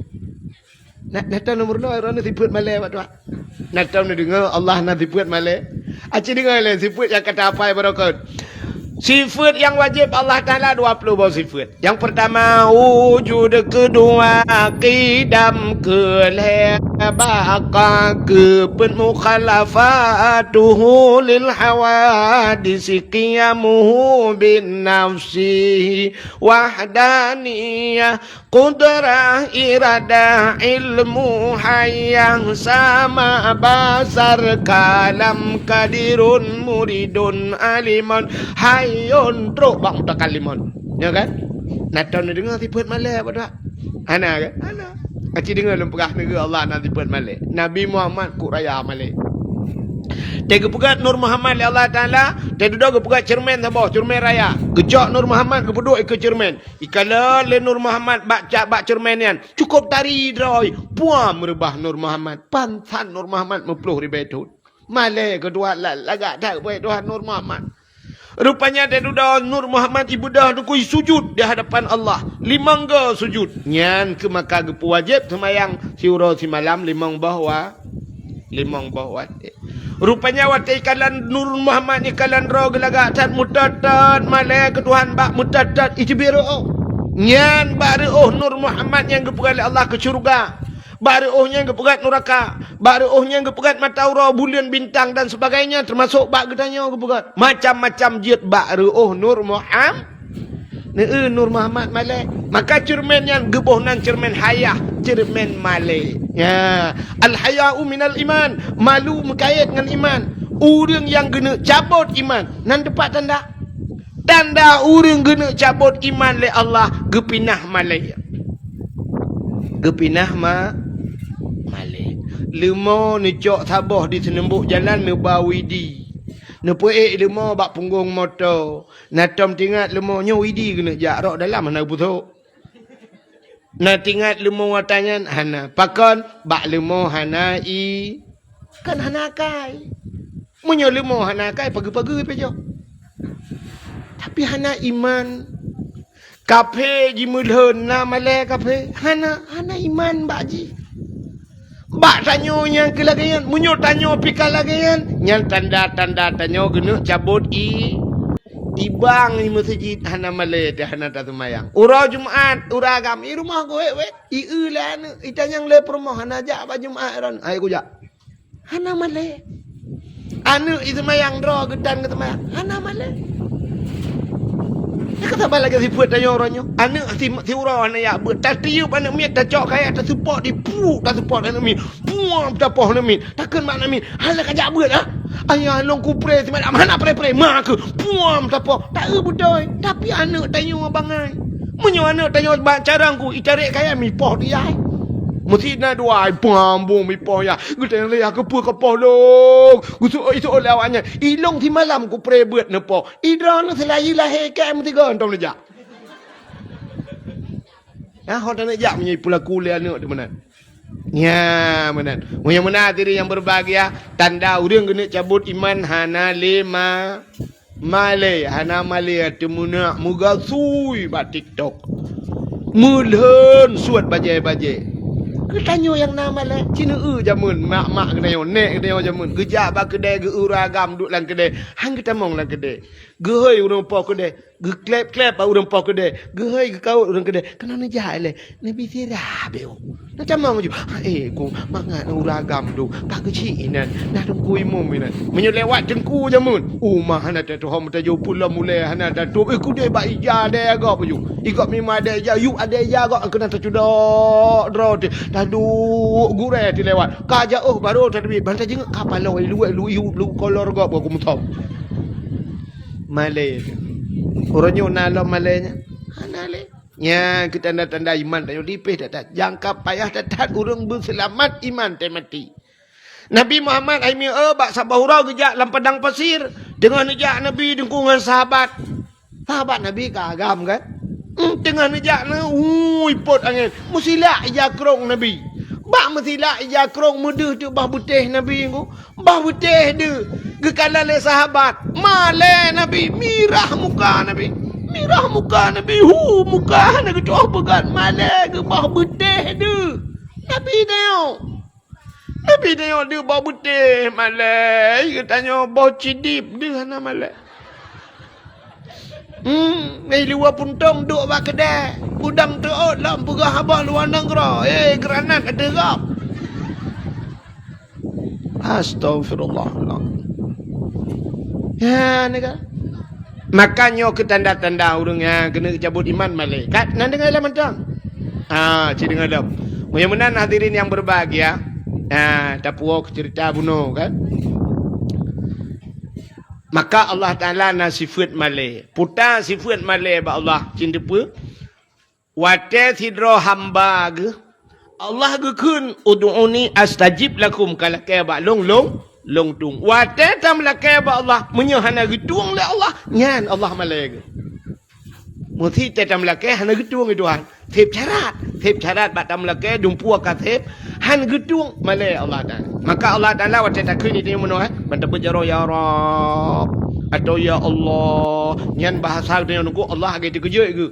Nak tahu nombor 2 orang nanti buat malai buat Tuhan. Nak tahu nak dengar Allah nanti buat malai. Acik dengar lah sifat yang kata apa barakut. Sifat yang wajib Allah Ta'ala 20 buah sifat. Yang pertama, wujud kedua, qidam kelebaka kepenmukhalafatuhu lil hawadisi qiyamuhu bin nafsi wahdaniyah qudrah iradah ilmu hayang sama basar kalam kadirun muridun aliman hayun truk bang mutakalimon. Ya kan? Nak tahu nak dengar sifat malai apa tak? Ana kan? Ana. Acik dengar lempegah negara Allah nanti buat malai. Nabi Muhammad ku raya malai. Tega pegat Nur Muhammad li Allah Ta'ala. Tega duduk pegat cermin sabah. Cermin raya. Gejak Nur Muhammad kepeduk ikut cermin. Ikala le Nur Muhammad bak cermin yan. Cukup tari droi. Puam merebah Nur Muhammad. Pantan Nur Muhammad mepuluh ribu itu. Malai kedua lagak tak baik Tuhan Nur Muhammad. Rupanya dia duduk Nur Muhammad ibu dah dukui sujud di hadapan Allah. Limangga sujud. Nyan ke maka gepu wajib semayang siuro si malam limang bahwa. Rupanya waktu ikalan Nur Muhammad ikalan roh gelagak tat mutatat malai ke Tuhan bak mutatat ijbiru. Nyan baru Nur Muhammad yang gepugat Allah ke syurga. Baruhnya yang gepugat neraka. Baruhnya yang gepugat mataura, bulan, bintang dan sebagainya. Termasuk bak gedanya gepugat. Macam-macam jid baruh Nur Muhammad. Nur Muhammad malai. Maka cermin yang gebuhnan cermin hayah. Cermin malai. Ya. Al-haya'u minal iman. Malu mengkait dengan iman. Orang yang kena cabut iman. Nan dapat tanda. Tanda orang kena cabut iman le Allah. Gepinah malai. Gepinah malai. Lima ni cok sabah di senembuk jalan ni bawidi. Nepuik lima bak punggung motor. Natom tingkat lima widi kena jak rok dalam mana putuk. Na tingkat lima watanyan hana. Pakon bak lima hana kan hana kai. Munyo lima hana kai pagi-pagi pejo. Tapi hana iman. Kafe jimulhun na malai kafe. Hana iman bakji. Bak tanyo yang kelagayan, munyo tanyo pikal lagayan, yang tanda-tanda tanyo gena cabut ibang di masjid hana malai dah hana tak semayang. Ura Jumaat, ura agam, rumah ko wet, ulan, itanyang le permoh hana jak ba Jumaat ron. Ai ko jak. Hana malai. Anu semayang dro gedan ke semayang. Hana malai. Ya kata balik si buat tanya orangnya. Anak si orang anak ya buat tak tiup anak mi tak cok kaya tak support di pu tak support anak mi. Puang tak poh anak mi. Takkan mak anak mi. Hala kajak buat ah. Ayah long kupre si malam mana pre mak ke. Puang tak poh. Tak budoi. Tapi anak tanya abangai. Menyo anak tanya carangku itarik kaya mi poh dia. Mesti na dua pambung mi poh ya. Gua le aku pu ke poh long. Gua itu lawannya. Ilong di malam ku pre buat ne poh. Idron selayu lah heke mesti gon tong lejak. Ya hot nak jak menyi pula kuliah anak di mana. Ya benar. Yang mana diri yang berbahagia tanda orang kena cabut iman hana lima Malay, hana Malay temuna muga sui ba TikTok. Mulhun suat bajai-bajai. Ketanyo yang nama le Cina jamun mak kena yo nek kena yo jamun geja ba kedai ge uragam duk lang kedai hang kita mong lang kedai ge hoi urang po kedai ge klep ba urang po kedai ge hoi ge kau urang kedai kena ne jah le ne bi sirah beo na chamang ju ku mangat uragam du ba ge chi inan na dong kui mum inan menyo lewat jengku jamun mah hana ta to hom ta jo pula mule hana ta tu ku dei ba ija de ga pa ju ikot mima de ja yu ade ja ga kena ta cudo dro Aduh, gure ti lewat. Kaja baru tadi bantai jeng kapal lu kolor go aku mutom. Malay. Orangnya nalo Malaynya. Anale. Nya kita tanda iman tayo dipeh tak jangka payah tak urang berselamat iman te mati. Nabi Muhammad aimi bak sabahura gejak lam padang pasir dengan nejak Nabi dengan sahabat. Sahabat Nabi kagam kan? Tengah nejak na pot angin musila yakrong Nabi bak musila yakrong mudah tu bah butih Nabi ku bah butih de gekala le sahabat male Nabi mirah muka Nabi muka na gitu pegat male ke bah butih de Nabi tengok de bah butih male katanya bah cidip de hana male Ngai liwa puntong duk ba kedai. Udang teot lam pegah abah luar nangro. Granat ada gap. Astagfirullah. Ya, ni kan. Makanya ke tanda-tanda urangnya kena cabut iman malaikat. Nan dengar lah mentang. Cik dengar dah. Mudah-mudahan hadirin yang berbahagia. Tapuak cerita bunuh kan. Maka Allah Ta'ala na sifat malai. Putar sifat malai ba Allah. Cinta apa? Wate sidro hamba ke. Allah ke kun. Udu'uni astajib lakum. Kalau kaya ba long tung. Wate tam la kaya ba Allah. Menyahana getuang le Allah. Nyan Allah malai ke. Mesti tam la kaya hana getuang ke Tuhan. Thep syarat. Ba tam la kaya dumpua ka thep. Han getuang malai Allah Ta'ala. Maka Allah Ta'ala wate takun itu yang menuh. Banta berjaro ya Rab atau ya Allah. Nyan bahasa kita nunggu Allah agak terkejut ke.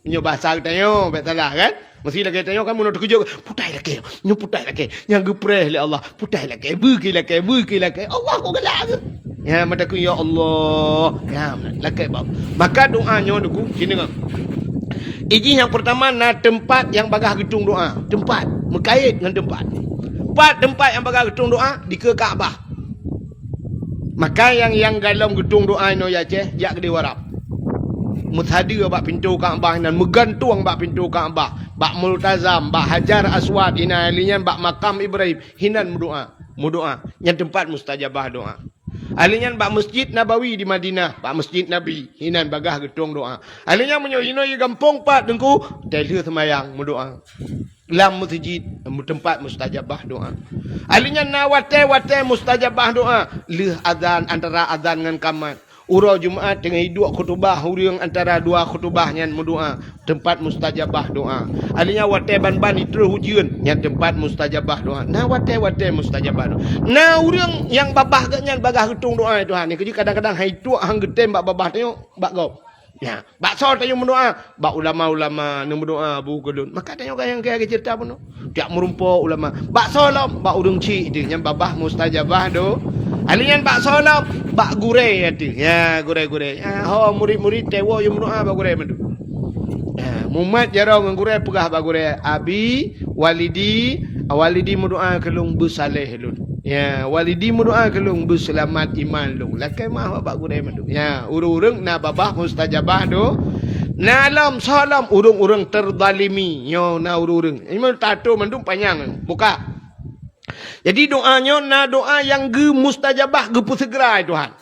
Nyo bahasa kita nyo betul kan? Mesti lagi kita kan menurut terkejut. Putai lagi. Nyo putai lagi. Yang gepreh le Allah. Putai lagi. Buki lagi. Allah kau gelak ke? Ya mata ku ya Allah. Ya lagi bab. Maka doa nyo nunggu sini kan. Iji yang pertama na tempat yang bagah gedung doa. Tempat mengkait dengan tempat. Tempat yang bagah gedung doa di ke Kaabah. Maka yang dalam gedung doa no ya ceh jak gede warap. Muthadir bak pintu Kaabah dan megantung bak pintu Kaabah, bak multazam, bak Hajar Aswad ina alinya bak makam Ibrahim hinan berdoa. Yang tempat mustajabah doa. Alinya bak Masjid Nabawi di Madinah, bak Masjid Nabi hinan bagah gedung doa. Alinya menyohino ye gampong pat dengku tele semayang berdoa. Lam masjid tempat mustajabah doa. Alinya na wate mustajabah doa. Leh azan antara azan dengan kamat. Urau Jumaat dengan hidup khutbah urang antara dua khutbah nyan berdoa. Tempat mustajabah doa. Alinya wate ban itu hujian yang tempat mustajabah doa. Na wate mustajabah doa. Na urang yang babah ke nyan bagah hitung doa Tuhan. Ni kadang-kadang hai tu hang getem bak babah tengok bak gop. Ya, bak so tayo mendoa, bak ulama-ulama nang berdoa bu kedun. Maka tayo yang kaya cerita pun. Tiap merumpa ulama. Bak solam, bak udung cik dia yang babah mustajabah do. Alian bak solam, bak gure hati. Ya, gure. Murid-murid tewo yang berdoa bak gure mendu. Muhammad jarang ngure pegah bak gure. Abi, walidi berdoa kelung bersaleh lun. Ya, walidi berdoa kelung berselamat iman lung. Lakai mah bak gure mendu. Ya, urung na babah mustajabah do. Na alam salam urung terzalimi. Yo na urung. Ini tato mendung panjang. Buka. Jadi doanya na doa yang ge mustajabah ge segera Tuhan.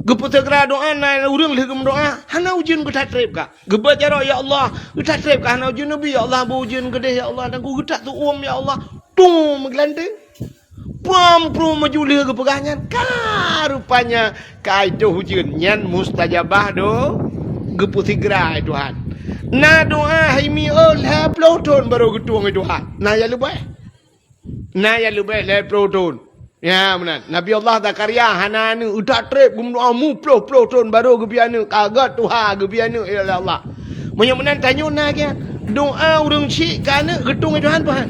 Ge segera doa na urung leh doa hana ujian ge tatrib ka. Ge bacara ya Allah, ge tatrib ka hana ujian nabi ya Allah bu ujian gede ya Allah dan ku getak tu ya Allah. Tung meglandeng. Prom majuli ke pegahnya rupanya kaitu hujan nyan mustajabah do gepu segera Tuhan. Na doa haimi ha ploton baru getuang Tuhan. Na ya lebih le ploton. Ya benar. Nabi Allah Zakaria hana anu udah trip gumnu ploh ton baru gebiana kagat Tuhan gebiana ya Allah. Munyo menan tanya na ke doa urang cik kana gedung Tuhan Tuhan.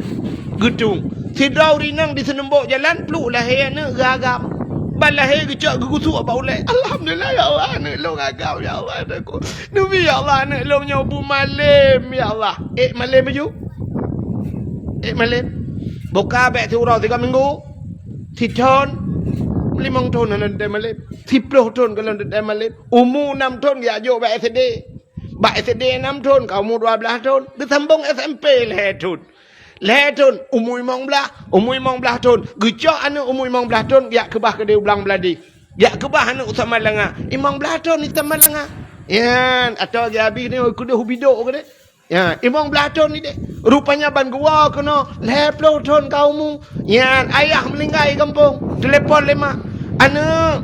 Gedung. Tidau rinang di senembok jalan peluk lahir ana gagam. Balahir kecak gegusu apa ulai. Alhamdulillah ya Allah ana long agam ya Allah aku. Nabi ya Allah ana long nyobu malam ya Allah. Malam baju. Malam. Buka beg tu orang 3 minggu. 10 ton 5 ton nanได้malam 10 ton kalauได้malam umur 6 ton ya jo beg SD. Beg SD 6 ton kamu 12 ton. Disambung SMP leh ton. Leton umur 15 ton. Gejak anak umur 15 ton ya kebah ke dia ulang beladi. Ya kebah anak utama langa. 15 ton utama langa. Ya, atau dia habis ni aku dah hubidok ke dia. Ya, 15 ton ni dia. Rupanya ban gua kena 10 ton kaumu. Ya, ayah meninggal kampung. Telefon lemak. Anak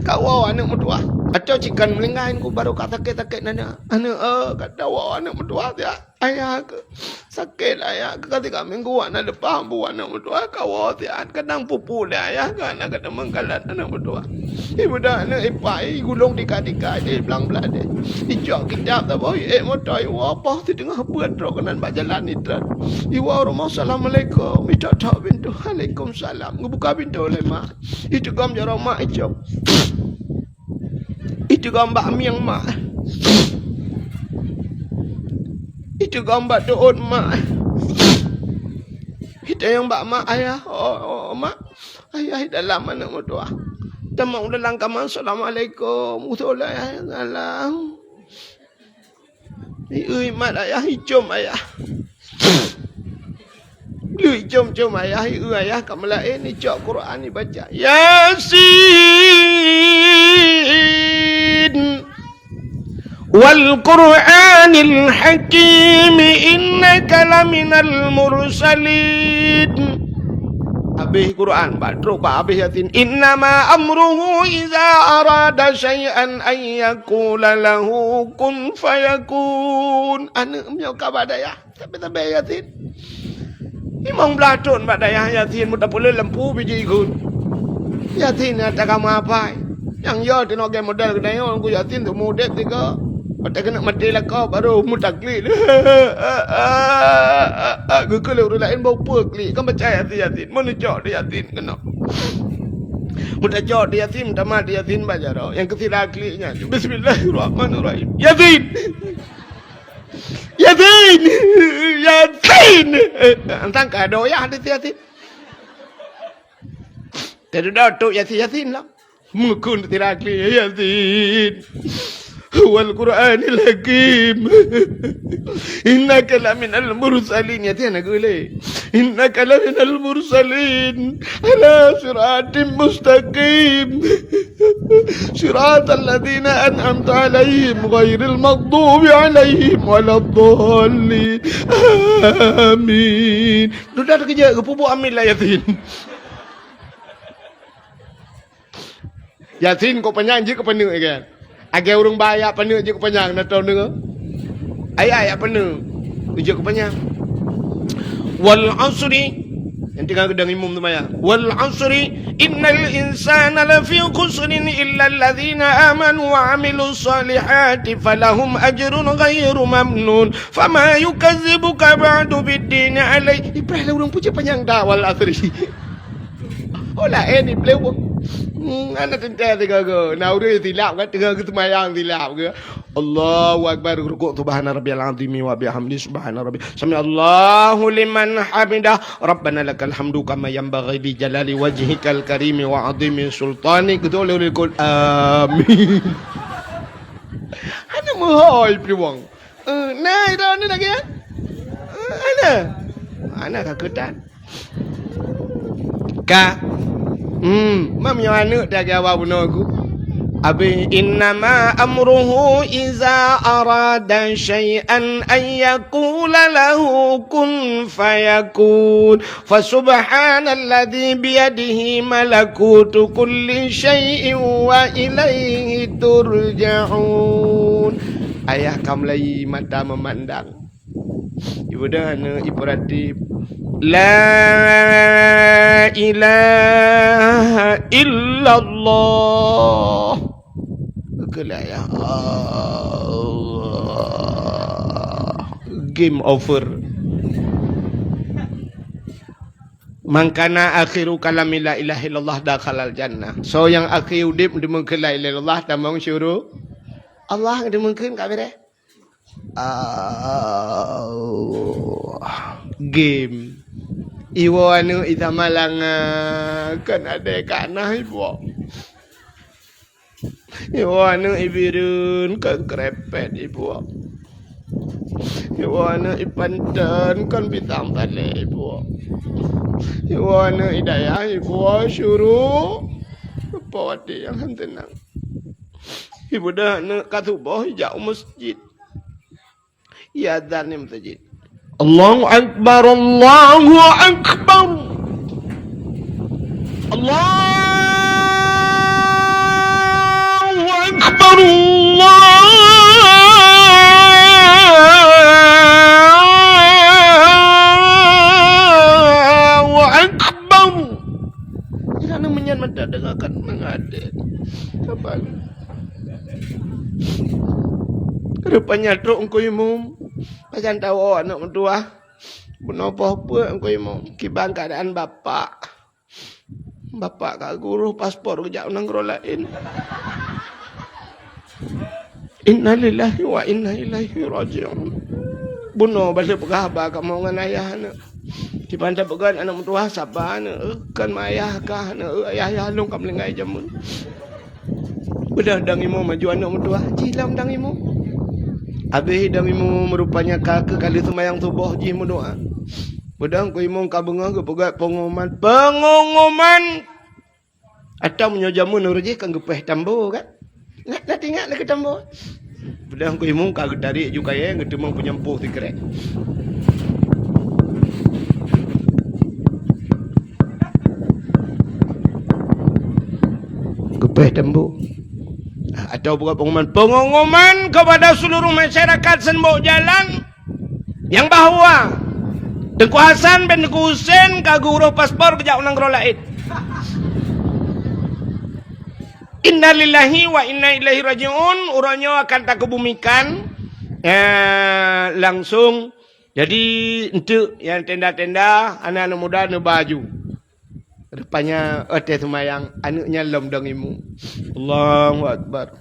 kau anak mertua. Atau cikan melinggahin ku baru kat sakit nana. Anak kata wah anak mertua dia. Ayah ke sakit ayah ke ketika minggu anak depan bu anak mertua kau dia kadang pupu dia ayah kan anak kata mengkalat anak mertua. Ibu dah anak ipai gulung dika-dika dia belang-belang dia. Ijak kitab tak boy motor ibu apa tu tengah buat truk kanan bak jalan ni tran. Ibu rumah assalamualaikum. Minta tak pintu. Waalaikumsalam. Ngebuka pintu oleh mak. Itu gam jarang mak ijak. Itu gambar miang mak. Itu gambar doon mak. Itu yang mak ayah. Oh mak. Ayah dalam anak mertua. Tamang dalam kamar. Assalamualaikum. Assalamualaikum. Ui mak ayah hijau ayah. Lu hijau ayah. Ui ayah kamu lain ni cak Quran ni baca. Yasin. والقرآن الحكيم إنك لمن المرسلين. Habis Quran, batruk Pak habis Yasin. Innama amruhu iza arada syai'an an yaqula lahu kun fayakun. Anak punya kabar daya. Sampai Yasin. Imam Platon Pak daya Yasin mudah pula lempu biji ikut. Yasin ada kamu apa? Yang yo tino game model kedai orang ku Yasin tu model tiga. Pada kena mati lah kau baru mutaklik. Aku kalau orang lain bau perklik. Kau percaya Yasin. Mana cok dia Yasin kena. Mudah cok dia Yasin. Mudah mati Yasin baca roh. Yang ketiga kliknya. Bismillahirrahmanirrahim. Yasin. Yasin. Yasin. Entang kado ya ada Yasin. Tidak ada tu Yasin lah. Mungkin tidak klik Yasin. والقرآن الحكيم إنك لمن المرسلين يا تينا قولي إنك لمن المرسلين على صراط مستقيم صراط الذين أنعمت عليهم غير المغضوب عليهم ولا الضالين آمين. Sudah kerja kepupu amin lah Yasin. Yasin kau penyanyi kau penuh kan? Agar orang bayar penuh je kepanjang nak tahu dengar. Ayat penuh je kepanjang. Wal asri yang tengah gedang imam tu maya. Wal asri innal insana lafi khusrin illa alladhina amanu wa amilus salihati falahum ajrun ghairu mamnun fama yukazzibuka ba'du bid-din alai. Ibrah orang puja panjang dah wal asri. Olah ni play anak tentai tiga ke. Nak udah silap kan tiga ke semayang silap ke. Allahu akbar rukuk subhana rabbiyal azim wa bihamdi subhana rabbi. Sami Allahu liman hamidah. Rabbana lakal hamdu kama yanbaghi li jalali wajhikal karim wa azimi sultanik. Betul oleh kul amin. Ana mohoi priwang. Nah dah ni lagi ya. Ana kaketan. Ka mam yang anak dah jawab benar aku. Abi innama amruhu iza arada syai'an an yaqula lahu kun fayakun. Fa subhanalladzi biyadihi malakutu kulli syai'in wa ilaihi turja'un. Ayah kamlai mata memandang. Ibu dah ana ibaratip la ilaha illallah. Kelak ya Allah. Game over. Mangkana akhiru kalami la ilaha illallah dakhalal jannah. So yang akhir udip dimungkin la ilaha illallah tamang syuruh Allah dimungkin kat bere. Game. Iwo anu ita malanga kan ada kanah ibu. Iwo anu ibirun kan krepet ibu. Iwo anu ipantan kan bintang tale ibu. Iwo anu hidayah ibu syuruh pawati yang tenang. Ibu dah nak katuboh jauh masjid. Ya dan ni masjid. Allahu Akbar, Allahu Akbar. Allahu Akbar, Allahu Akbar. Jangan menyan mata dengarkan mengadet. Apa? Rupanya truk engkau imum. Macam tahu anak mentua. Menapa apa engkau imum. Kibang keadaan bapak. Bapak kat guru paspor kejap nang lain. Inna lillahi wa inna ilaihi raji'un. Bunuh bahasa pegahaba kat maungan ayah anak. Kibang tak pegan anak mentua sabar anak. Kan ayah kah anak. Ayah long kat melengai jamun. Udah dang imum maju anak mentua. Jilam dang imum. Habis dah imu merupanya kakak kali semayang subuh ji mu doa. Bedang ku imu ka bengah ke pegat pengumuman. Atau menyojamu nurji kan gepeh tambo kan. Nak tinggal nak tambo. Bedang ku imu ka tarik juga ya ngetemang penyempuh tikrek. Gepeh tambo. Atau bukan pengumuman kepada seluruh masyarakat Sembok Jalan yang bahawa Tengku Hasan bin Tengku Husain kagak urus paspor kejak nang lain. Innalillahi wa inna ilaihi raji'un. Urangnya akan tak kebumikan langsung. Jadi untuk yang tenda-tenda anak-anak muda ni baju. Rupanya ote semayang anaknya lom dengimu. Allahu Akbar.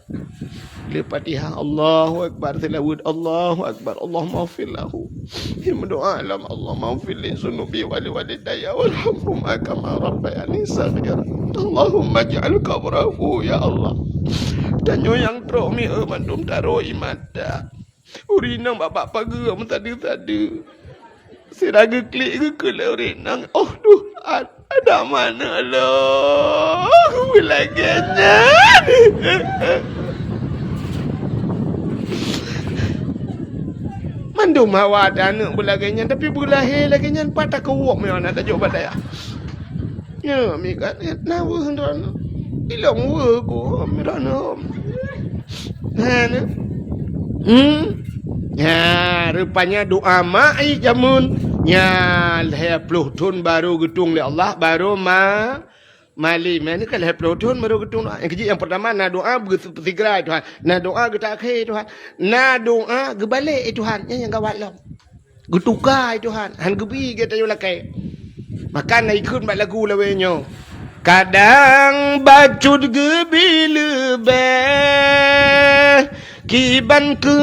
Al-Fatihah. Allahu Akbar. Tilawud. Allahu Akbar. Allahumma ighfir lahu. Berdoa alam Allahumma ighfir li dhunubi wa li walidayya warhamhuma kama rabbayani shaghira. Allahumma ij'al qabrahu ya Allah. Tanyo yang tro mi mandum taro imada. Urinang bapak pagi tadi. Siraga klik ke urinang. Oh duh. Ada mana lo? Bilaganya. Mandum hawa dana bilaganya tapi bulahir laganya patah kewok me ana tajuk badaya. Ya mi kan nawa hendrana. Ilong we ko mirana. Hana. Ya, rupanya doa mai jamun. Ya, 20 tahun baru gedung oleh Allah baru mali. Mana kan 20 tahun baru gedung. Yang kecil yang pertama na doa bertiga Tuhan. Na doa ke akhir Tuhan. Na doa ke balik Tuhan. Yang gawat lah. Getukar Tuhan. Han gebi kita yo lakai. Makan na ikut bak lagu lawenyo. Kadang bacut gebi lebih. Kiban ke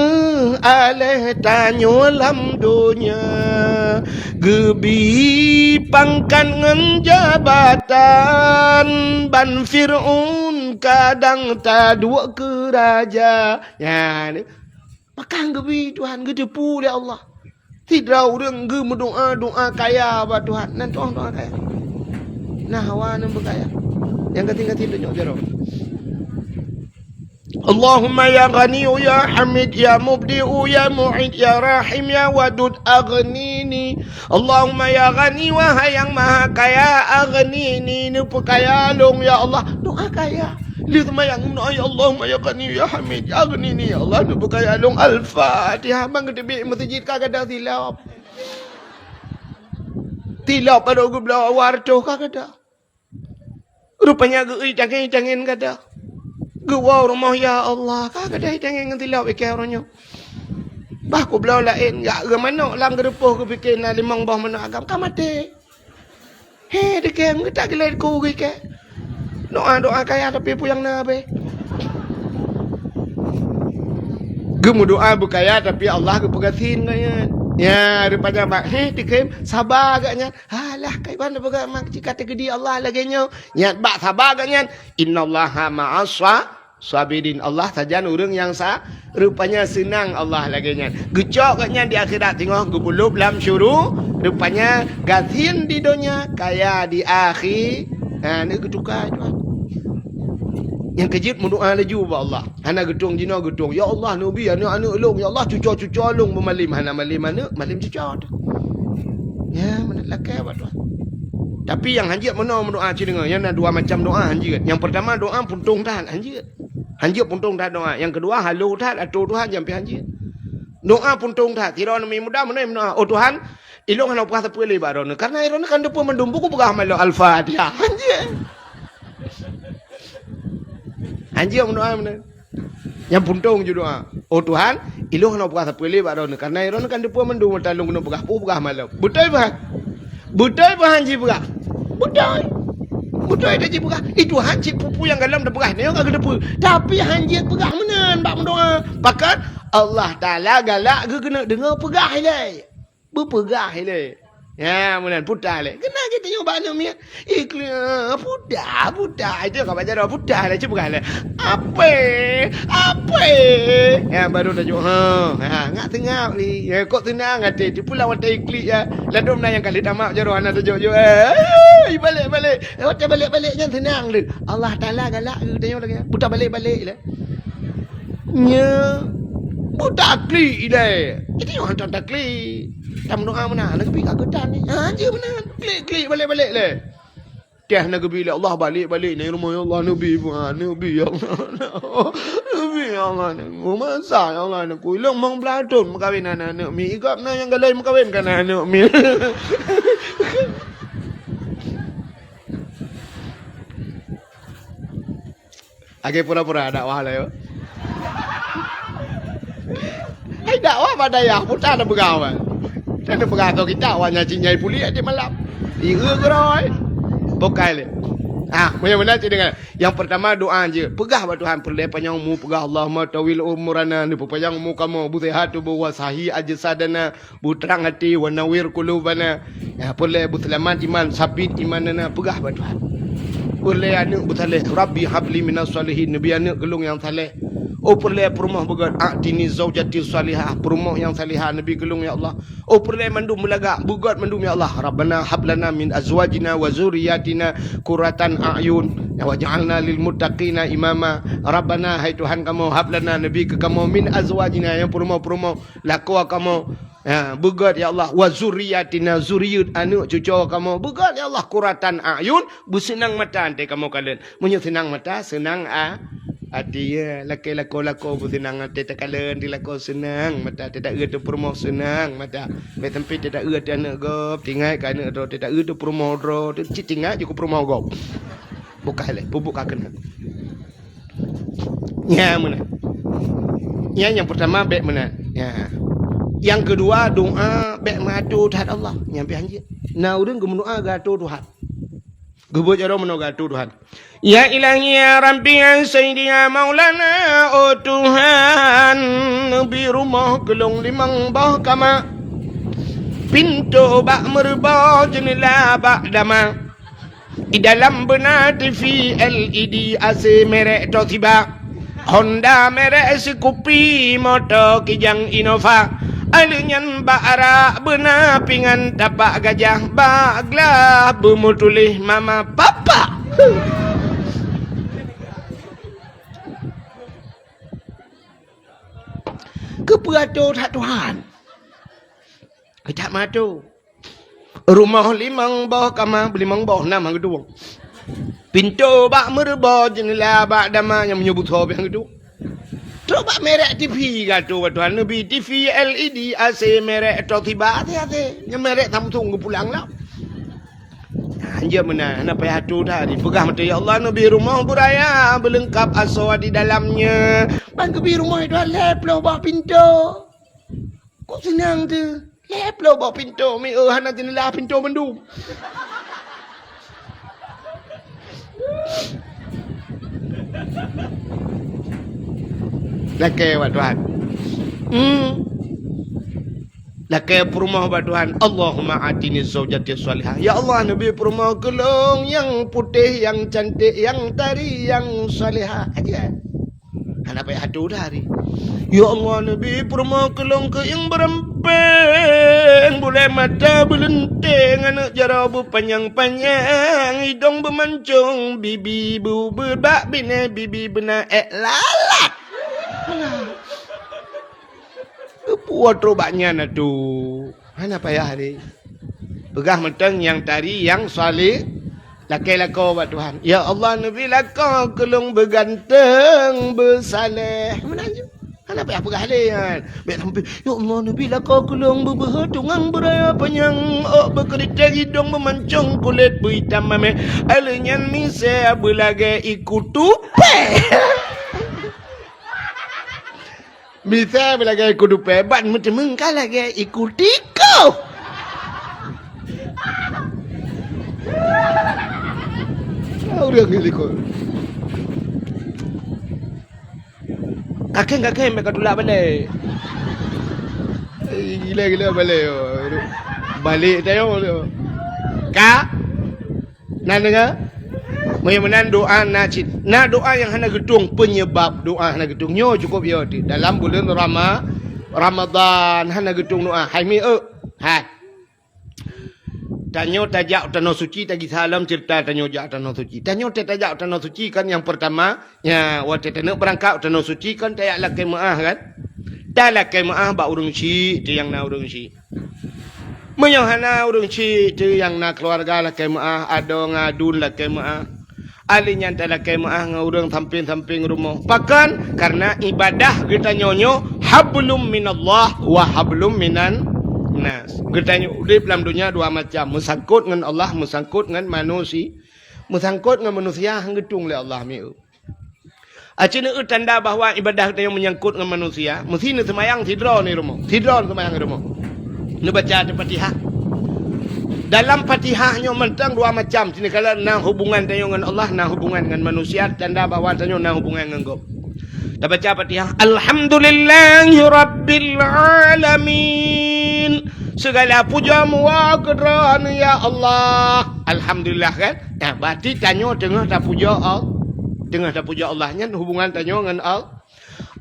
aleh tanyo lam dunia. Gebi pangkan ngen jabatan. Ban Fir'un kadang tadua ke raja. Ya ni. Makan gebi Tuhan gedepu oleh Allah. Tidak orang ge doa kaya ba Tuhan. Nan doa kaya. Nah hawa nan berkaya. Yang ketiga tunjuk jero. Allahumma ya ghani ya hamid ya mubdi'u ya mu'id ya rahim ya wadud aghnini. Allahumma ya ghani wahai yang maha kaya aghnini ni pekaya long ya Allah. Doa kaya. Li semayang ya Allahumma ya Ghani ya Hamid ya Ghani ni ya Allah nu bukai alung Al-Fatihah bang ketebi masjid kagak tilap. Tilap pada gubla warto kagak. Rupanya gei jangan kata. Gua rumah ya Allah kagak jangan tilap ikai orangnya. Bah ku belau lain gak ke mana lang gerepoh ke fikir na limang bah mana agam ka mati. He dekem kita gelait ku ke. Doa kaya tapi puyang na be. Gemu doa berkaya tapi Allah ke pegatin kaya. Ya rupanya mak dekem sabar agaknya. Alah kai mana bega mak jika tegedi Allah lagi nyo. Nyat bak sabar agaknya. Innallaha ma'as sabirin. Allah saja orang yang rupanya senang Allah lagi nya. Gecok katnya di akhirat tengok gebulub lam syuru. Rupanya gatin di dunia kaya di akhir. Ni ketukar tuan. Yang kejut mendoa laju ba Allah. Hana getung jina getung. Ya Allah nabi anak elong ya Allah cucu elong memalim hana malim malim cucu. Ya mana lakai ba tuan. Tapi yang hanjit mana mendoa ci dengar. Yang ada dua macam doa hanjit. Yang pertama doa puntung tahan hanjit. Hanjit puntung dah doa. Yang kedua halu dah atau Tuhan sampai hanjit. Doa puntung dah. Tidak nama mudah mana doa. Oh Tuhan, ilong hana puas sepuluh baron. Karena ilong kan depu mendumbu ku pegah malu Al-Fatihah. Hanjit. Hanjit doa mana? Yang puntung je doa. Oh Tuhan, ilong hana puas sepuluh baron. Karena ilong kan depu mendumbu talung kena pegah malu. Betul bah? Betul bah hanjit pegah? Betul. Betul dia pegah. Itu hanjit pupu yang dalam dah pegah. Ni orang kena pu. Tapi hanjit pegah mana bak mendoa. Pakat Allah Taala galak ke kena dengar pegah le. Berpegah le. Ya, munan putar le. Kena kita nyoba nak mi. Putar. Itu kau baca doa putar le pegah le. Apa? Ya baru dah jo. Ngak tengah ni. Ya kok tenang hati. Di pulau watai klik ya. Ladom na yang kali tamak jaro anak tu jo. Balik. Hotel balik jangan tenang le. Allah Taala galak ke tanya lagi. Putar balik le. Nya. Putar klik le. Ini orang tak klik. Tam doa mana? Nak pergi kat gedan ni. Je mana? Klik balik le. Dah nak pergi le Allah balik ni rumah ya Allah Nabi ya Allah. Nabi ya Allah. Masa ya Allah nak kuilang mang beladun makawin anak mi. Igap na yang galai makawin kan anak mi. Agak pura-pura dakwah lah yo. Hai dakwah pada ya putar dah bergawan. Tak ada bergawan kita awalnya cinyai puli aja malam. Ira geroi. Pokai le. Mana cik dengar. Yang pertama doa je. Pegah ba Tuhan perle panjangmu pegah Allahumma tawil umurana ni panjangmu kamu bu sehat bu wasahi ajsadana bu terang hati wa nawir qulubana. Ya perle bu selamat iman sabit imanana pegah ba Tuhan. Perle anak bu saleh Rabbi habli minas salihin nabi anak gelung yang saleh. Oh perle perumah begat atini zaujati salihah perumah yang salihah nabi gelung ya Allah. Oh perle mandum melaga begat mandum ya Allah. Rabbana hablana min azwajina wa zurriyatina qurratan a'yun wa ja'alna lil muttaqina imama. Rabbana hai Tuhan kamu hablana nabi ke kamu min azwajina yang perumah lakwa kamu. Ya, begat ya Allah wa zurriyatina zuriyat anak cucu kamu begat ya Allah qurratan a'yun bersenang mata ante kamu kalian. Munyo senang mata senang hati ya lako bersenang hati tak kalian dilako senang mata tidak ada promo senang mata me tempat tidak ada anak gop tinggal kan ada tidak ada promo ro tinggal juga promo gop buka le buka kena ya mana ya yang pertama baik mana ya yang kedua doa baik madu terhadap Allah nyampe anjir nah urang gemendoa gato Tuhan gubuk jaro menogato Tuhan. Ya ilahi ya Rabbi ya Sayyidi ya Maulana. Oh Tuhan Nabi rumah gelung limang bah kama. Pintu bak merbah jendela bak dama. Di dalam benar TV LED AC merek Toshiba. Honda merek Scoopy motor Kijang Innova. Alinyan bara benar pingan tapak gajah baglah bermutulih mama papa. Keperato tak Tuhan. Kita matu. Rumah limang bawah kamar, limang bawah enam kedua. Pintu bak merba jendela bak dama yang menyebut hobi yang itu. Coba merek TV kata Tuhan Nabi TV LED AC merek atau tiba hati-hati yang merek Samsung pulang lah. Hanya mana nak payah tu tadi pegah mata ya Allah Nabi rumah beraya berlengkap aswa di dalamnya. Bang kebi rumah itu lep lo bawa pintu. Kok senang tu? Lep lo bawa pintu. Mi hana jendela pintu mendung. Laki wa Tuhan. Laki perumah wa Tuhan. Allahumma atini zawjati salihah. Ya Allah Nabi perumah kelong yang putih, yang cantik, yang tari, yang salihah aja. Anak payah adu hari. Ya Allah Nabi perumah kelong ke yang berempeng, boleh mata belenting, anak jarabu panjang-panjang, hidung bermancung, bibi bu berbak bina, bibi benar lalat. Puat robaknya na tu. Mana payah hari. Pegah menteng yang tari yang salih. Laki-laki buat Tuhan. Ya Allah Nabi laka kelung berganteng bersaleh. Mana je? Mana payah pegah hari kan. Biar sampai. Ya Allah Nabi laka kelung bertungang beraya panjang. Oh berkeriting hidung memancung kulit berhitam mame. Alenyan misal berlagai ikut tupai. Bisa berlagai ikut tupai. Bat macam mengkal lagi ikut tikau. Orang ni ikut. Kakek mereka tulak balik. Gila balik. Balik tayang. Kak? Nak dengar? Menang doa najid. Nak doa yang hana gedung penyebab doa hana gedung. Nyo cukup ya di dalam bulan Ramadan hana gedung doa. Hai mi hai. Tanyo tajak tanah suci tagi salam cerita tanyo jak tanah suci. Tanyo tajak tanah suci kan yang pertama ya waktu tanah berangkat tanah suci kan tayak lakai maah kan. Dah lakai maah ba urung si tu yang na urung si. Menyahana urung si tu yang na keluarga lakai maah ada ngadun lakai maah. Alinya adalah kemaah ngurang samping-samping rumah. Bahkan karena ibadah kita nyonyo hablum minallah wa hablum minan nas. Kita urip dalam dunia dua macam, mesangkut dengan Allah, mesangkut dengan manusia. Mesangkut dengan manusia hang gedung le Allah mi. Acina tanda bahawa ibadah kita yang menyangkut dengan manusia, mesti ni semayang tidra ni rumah. Tidra semayang rumah. Ni baca Al-Fatihah. Dalam Fatihahnya mentang dua macam. Sini kalau nak hubungan tayo dengan Allah, nak hubungan dengan manusia, tanda bahawa tayo nak hubungan dengan God. Dah baca Fatihah. Alhamdulillahi Rabbil Alamin. Segala puja muwa kerana ya Allah. Alhamdulillah kan? Nah, berarti tayo tengah tak puja Allah. Tengah tak puja Allahnya hubungan tayo dengan Allah.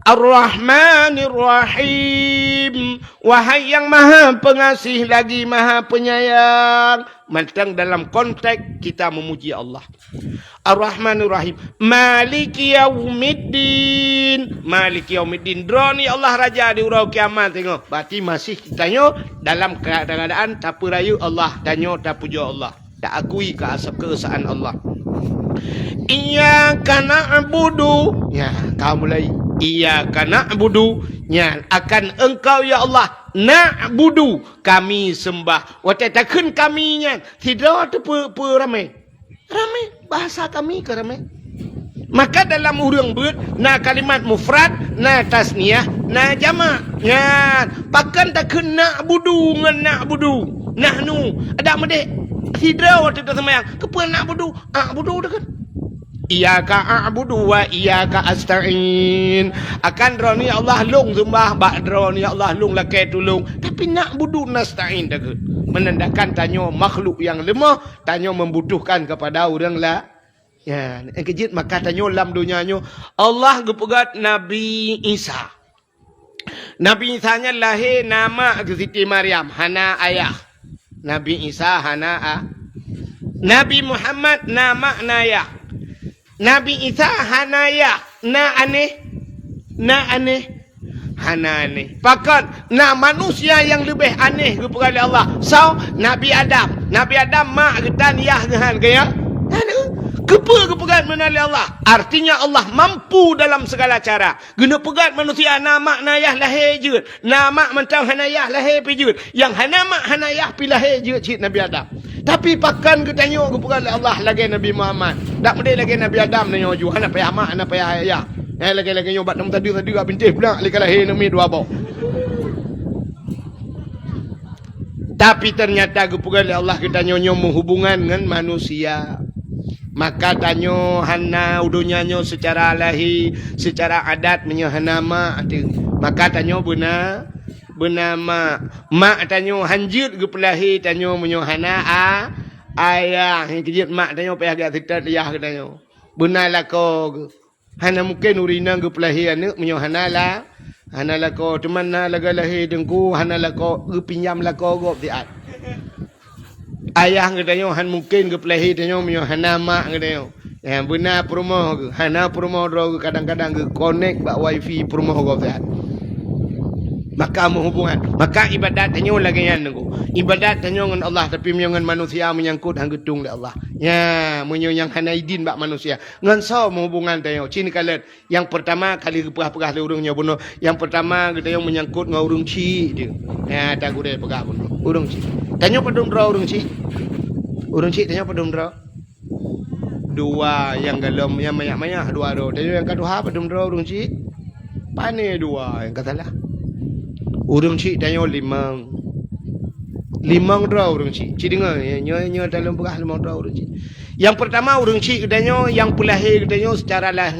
Ar-Rahmanir Rahim. Wahai yang maha pengasih lagi maha penyayang. Mentang dalam konteks kita memuji Allah. Ar-Rahmanir Rahim. Maliki Yaumiddin. Maliki Yaumiddin. Droni Allah Raja di urau kiamat tengok. Berarti masih kitanya dalam keadaan tak perayu Allah. Tanya tak puja Allah. Tak akui keesaan Allah. Iyyaka na'budu. Ya, kau mulai. Iyyaka na'budu. Ya, akan engkau ya Allah. Na'budu. Kami sembah. Watatakun kami nya. Tidak tu ramai. Ramai. Bahasa kami ke ramai. Maka dalam urang beut na kalimat mufrad, na tasniyah, na jamak. Ya, pakan takun na'budu ngan na'budu. Nahnu ada medek. Tidak waktu tu semayang. Kepuan na'budu. A'budu dah kan. Iyyaka a'budu wa iyyaka asta'in. Akan droni Allah lung sembah, bak droni Allah lung lakai tulung. Tapi na'budu nasta'in dah. Menandakan tanyo makhluk yang lemah, tanyo membutuhkan kepada orang lah. Ya, yang kejit maka tanyo dalam dunianya Allah gepegat Nabi Isa. Nabi Isa nya lahir nama ke Siti Maryam, hana ayah. Nabi Isa hana Nabi Muhammad nama naya. Nabi Isa hanaya na aneh hana aneh. Pakat na manusia yang lebih aneh kepada Allah. So Nabi Adam mak getan yah gehan gaya. Kepa pegat menali Allah. Artinya Allah mampu dalam segala cara. Guna pegat manusia nama nayah lahir je. Nama mentang hanayah lahir pi je. Yang hanama hanayah pi lahir je cik Nabi Adam. Tapi pakan ke tengok ke pegat Allah lagi Nabi Muhammad. Tak mesti lagi Nabi Adam nanya ju. Hana payah mak, hana payah ayah. Lagi nyobat nam tadi gak bintih pula lagi lahir nami dua bau. Tapi ternyata ke pegat Allah kita nyonyo hubungan dengan manusia. Maka tanyo hana udunyanyo secara lahir, secara adat menyohanama. Maka tanyo bernama mak tanyo hanjut ke pelahi tanyo menyohana ayah yang kejut mak tanyo payah agak setat ayah ke tanyo. Benar lako hana mungkin urina ke pelahi anak menyohana lah. Hana lako teman na laga lahir dengku hana lako pinjam lako gop diat. Ayah katanya han mungkin ke pelahi tanya menyo hana mak katanya. Benar perumah ke hana perumah dro kadang-kadang ke connect bak wifi perumah kau sihat. Maka menghubungan, maka ibadat tanya lagi yang nunggu. Ibadat tanya dengan Allah tapi dengan manusia menyangkut hang gedung dengan Allah. Ya, menyo yang hana idin bak manusia. Ngan so menghubungan tanya. Cini kalet yang pertama kali pegah-pegah le urungnya bunuh. Yang pertama katanya menyangkut dengan urung ci dia. Ya, tak gure pegah bunuh. Urung ci. Tanya padum draw urung ci. Urung ci tanya padum draw. Dua yang galom yang banyak-banyak dua do. Tanya yang kedua padum draw urung ci. Pane dua yang katalah. Urung ci tanya limang. Limang draw urung ci. Ci dengar nyo dalam pegah limang draw urung ci. Yang pertama urung ci katanya yang pelahir katanya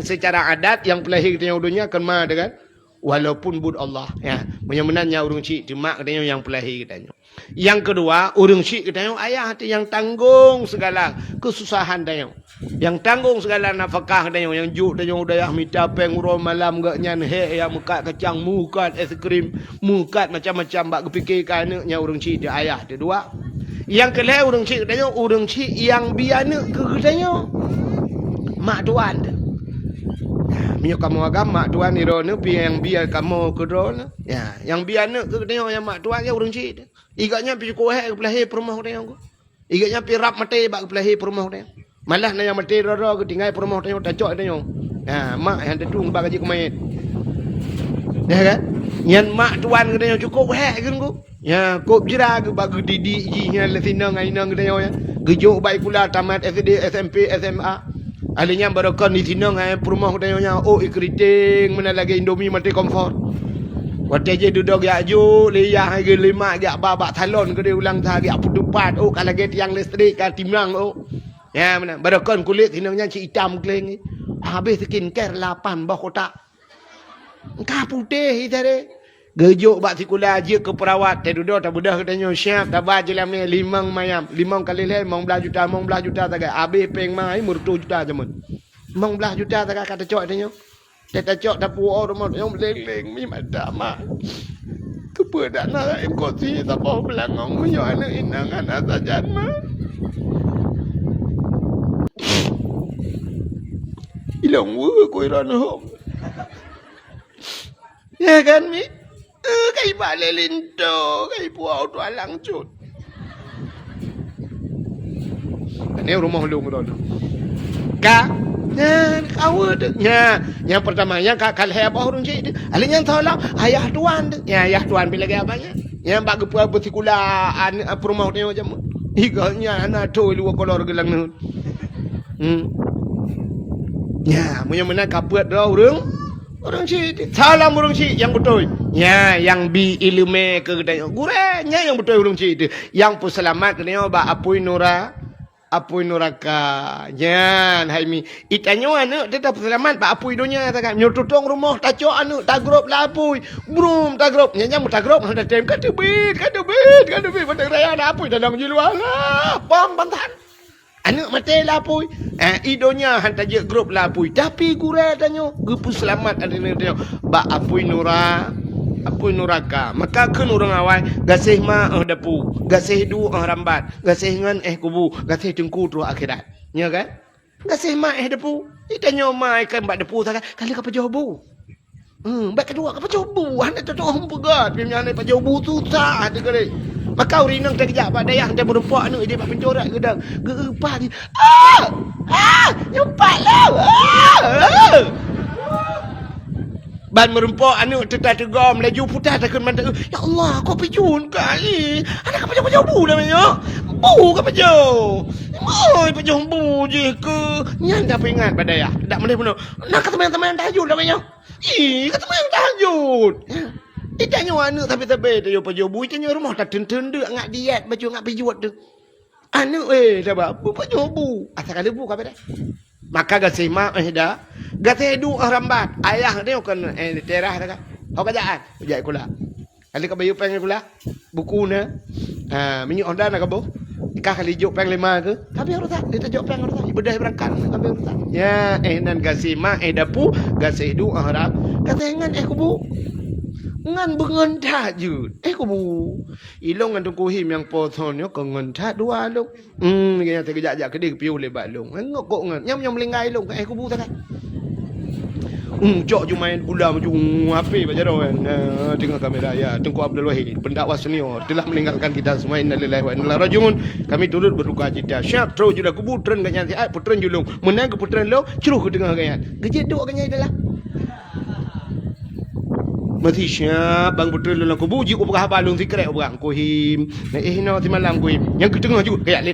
secara adat yang pelahir katanya dunia akan ma dengan walaupun bud Allah ya. Menyenangnya urung ci cuma katanya yang pelahir katanya. Yang kedua, urung syik katanya ayah hati yang tanggung segala kesusahan katanya. Yang tanggung segala nafkah katanya, yang juk katanya udayah minta peng urang malam gak nyan he yang mukat kacang, mukat es krim, mukat macam-macam bak kepikirkan nya urung syik dia ayah dia dua. Yang kelih urung syik katanya urung syik yang biana ke katanya mak tuan dia. Minyak kamu agama tuan ni rono pi yang biar kamu ke rono. Ya, yang biar nak ke tengok yang mak tuan dia urung cik. Igaknya pi kohek ke pelahir perumah dia aku. Igaknya pi rap mate bak ke pelahir perumah dia. Malah na yang mate ro ke tinggal perumah dia tacok dia. Ha, mak yang tetung bak gaji kumayit. Ya kan? Yang mak tuan ke dia cukup hek kan ku. Ya, kop jira ke bak didik ji yang lesinang ainang ke dia ya. Gejuk baik pula tamat SD, SMP, SMA. Alinya barokan di sini ngai perumah katanya oh ikriting mana lagi Indomie mati komfort. Waktu je duduk ya ju liya hari lima ya babak talon ke dia ulang tahun ya putupat oh kalau lagi tiang listrik kan timang oh. Ya mana barokan kulit sinangnya si hitam keleng. Habis skin care 8 bah kotak. Engkau putih itare. Gejuk bak sekolah aja ke perawat teh duduk tak budah katanya siap tak baje lah limang mayam 5 kali le 15 juta tak habis peng mai murtu juta jamun 15 juta tak kata cok katanya tak cok tak puo rumah yang leleng mi mata mak kepada nak ekosi sabah belangong menyo anak inang anak sajan mah ilang we ko iran hom ya kan mi kay balilinto, kay puaw to alang cut. Ini rumah lu ngeron. Ka, kau tu. Yang pertama yang kakal hebah orang cik tu. Alin yang tolong ayah tuan tu. Ya ayah tuan bila gaya banyak. Yang bagi puaw bertikulah rumah tu macam. Iganya anak tu lu kolor gelang nu. Ya, punya mana kapuat dah orang. Orang cik, salam orang cik yang betul. Ya, yang bi ilmu ke katanya. Gurenya yang betul orang cik itu. Yang pun selamat katanya ba apui nuraka. Yan, hai mi. Itanya anu tetap selamat ba apui dunia tak kan. Nyototong rumah tacok anu tagrop la apui. Brum tagrop. Nyanya mu tagrop hendak tem kadebit. Pada raya ada apui dalam jiluan. Bang bantan. Anak mati lapui. Idonya hantar je grup lapui. Tapi gurau tanya. Gupu selamat ada ni tanya. Ba apui nuraka. Maka kan orang awal. Gasih ma dapu. Gasih du rambat. Gasih ngan kubu. Gasih tengku tu akhirat. Ya kan? Gasih ma dapu. Itanya ma ikan bak depu tak kali ka pajobu. Bak kedua ka pajobu. Hendak tu hom pegat. Pinya ni pajobu susah ada kali. Maka urinang terkejap pada yang dia berempak ni dia pencorak gedang. Gepa dia. Nyumpat lah. Ban merempak anu tegak-tegak melaju putar takkan mata. Ya Allah, kau pejun kali. Anak apa jauh bu namanya? Bu ke pejau? Oi, pejau bu je ke? Nyan dah ingat pada ya. Tak boleh benar. Nak teman-teman tahajud namanya. Kata teman tahajud. Tanya anak tapi dia pejau bu tanya rumah tak tenten dak ngak diet baju ngak pejut tu. Anak sabar. Bu pejau bu. Asal kali bu apa dah? Maka gasih mak dah. Gasih du rambat. Ayah dia kan terah dah kan. Kau kerjaan. Kerja kula. Kali kau bayu peng kula. Buku na. Minyak Honda nak kau. Ikah kali juk peng 5 ke. Tapi harus tak. Dia juk peng harus tak. Ibadah berangkat. Tapi harus tak. Ya, nan gasih mak dapu. Gasih du ram. Kata ngan kubu. Ngan bengen tahajud. Kubu. Ilong ngan tungku him yang potonnya ke ngan tahajud dua long. Kaya terkejap-kejap ke dia piu lebat long. Ngok kok ngan. Nyam melinggai long. Kubu tak kan. Cok je main bola macam HP baca dah kan. Tengok kamera ya. Tengku Abdul Wahid, pendakwa senior telah meninggalkan kita semua. Innalillahi wa inna ilaihi rajiun. Kami turut berduka cita. Syak terus jual kubu tren ganyan siat putran julung. Menang ke putran lo, ceruh ke tengah ganyan. Gejek duk ganyan adalah. Mati siap bang putran lo kubu ji ku berah balung sikrek berang ku him. No ti malam ku him. Yang ke tengah juga kayak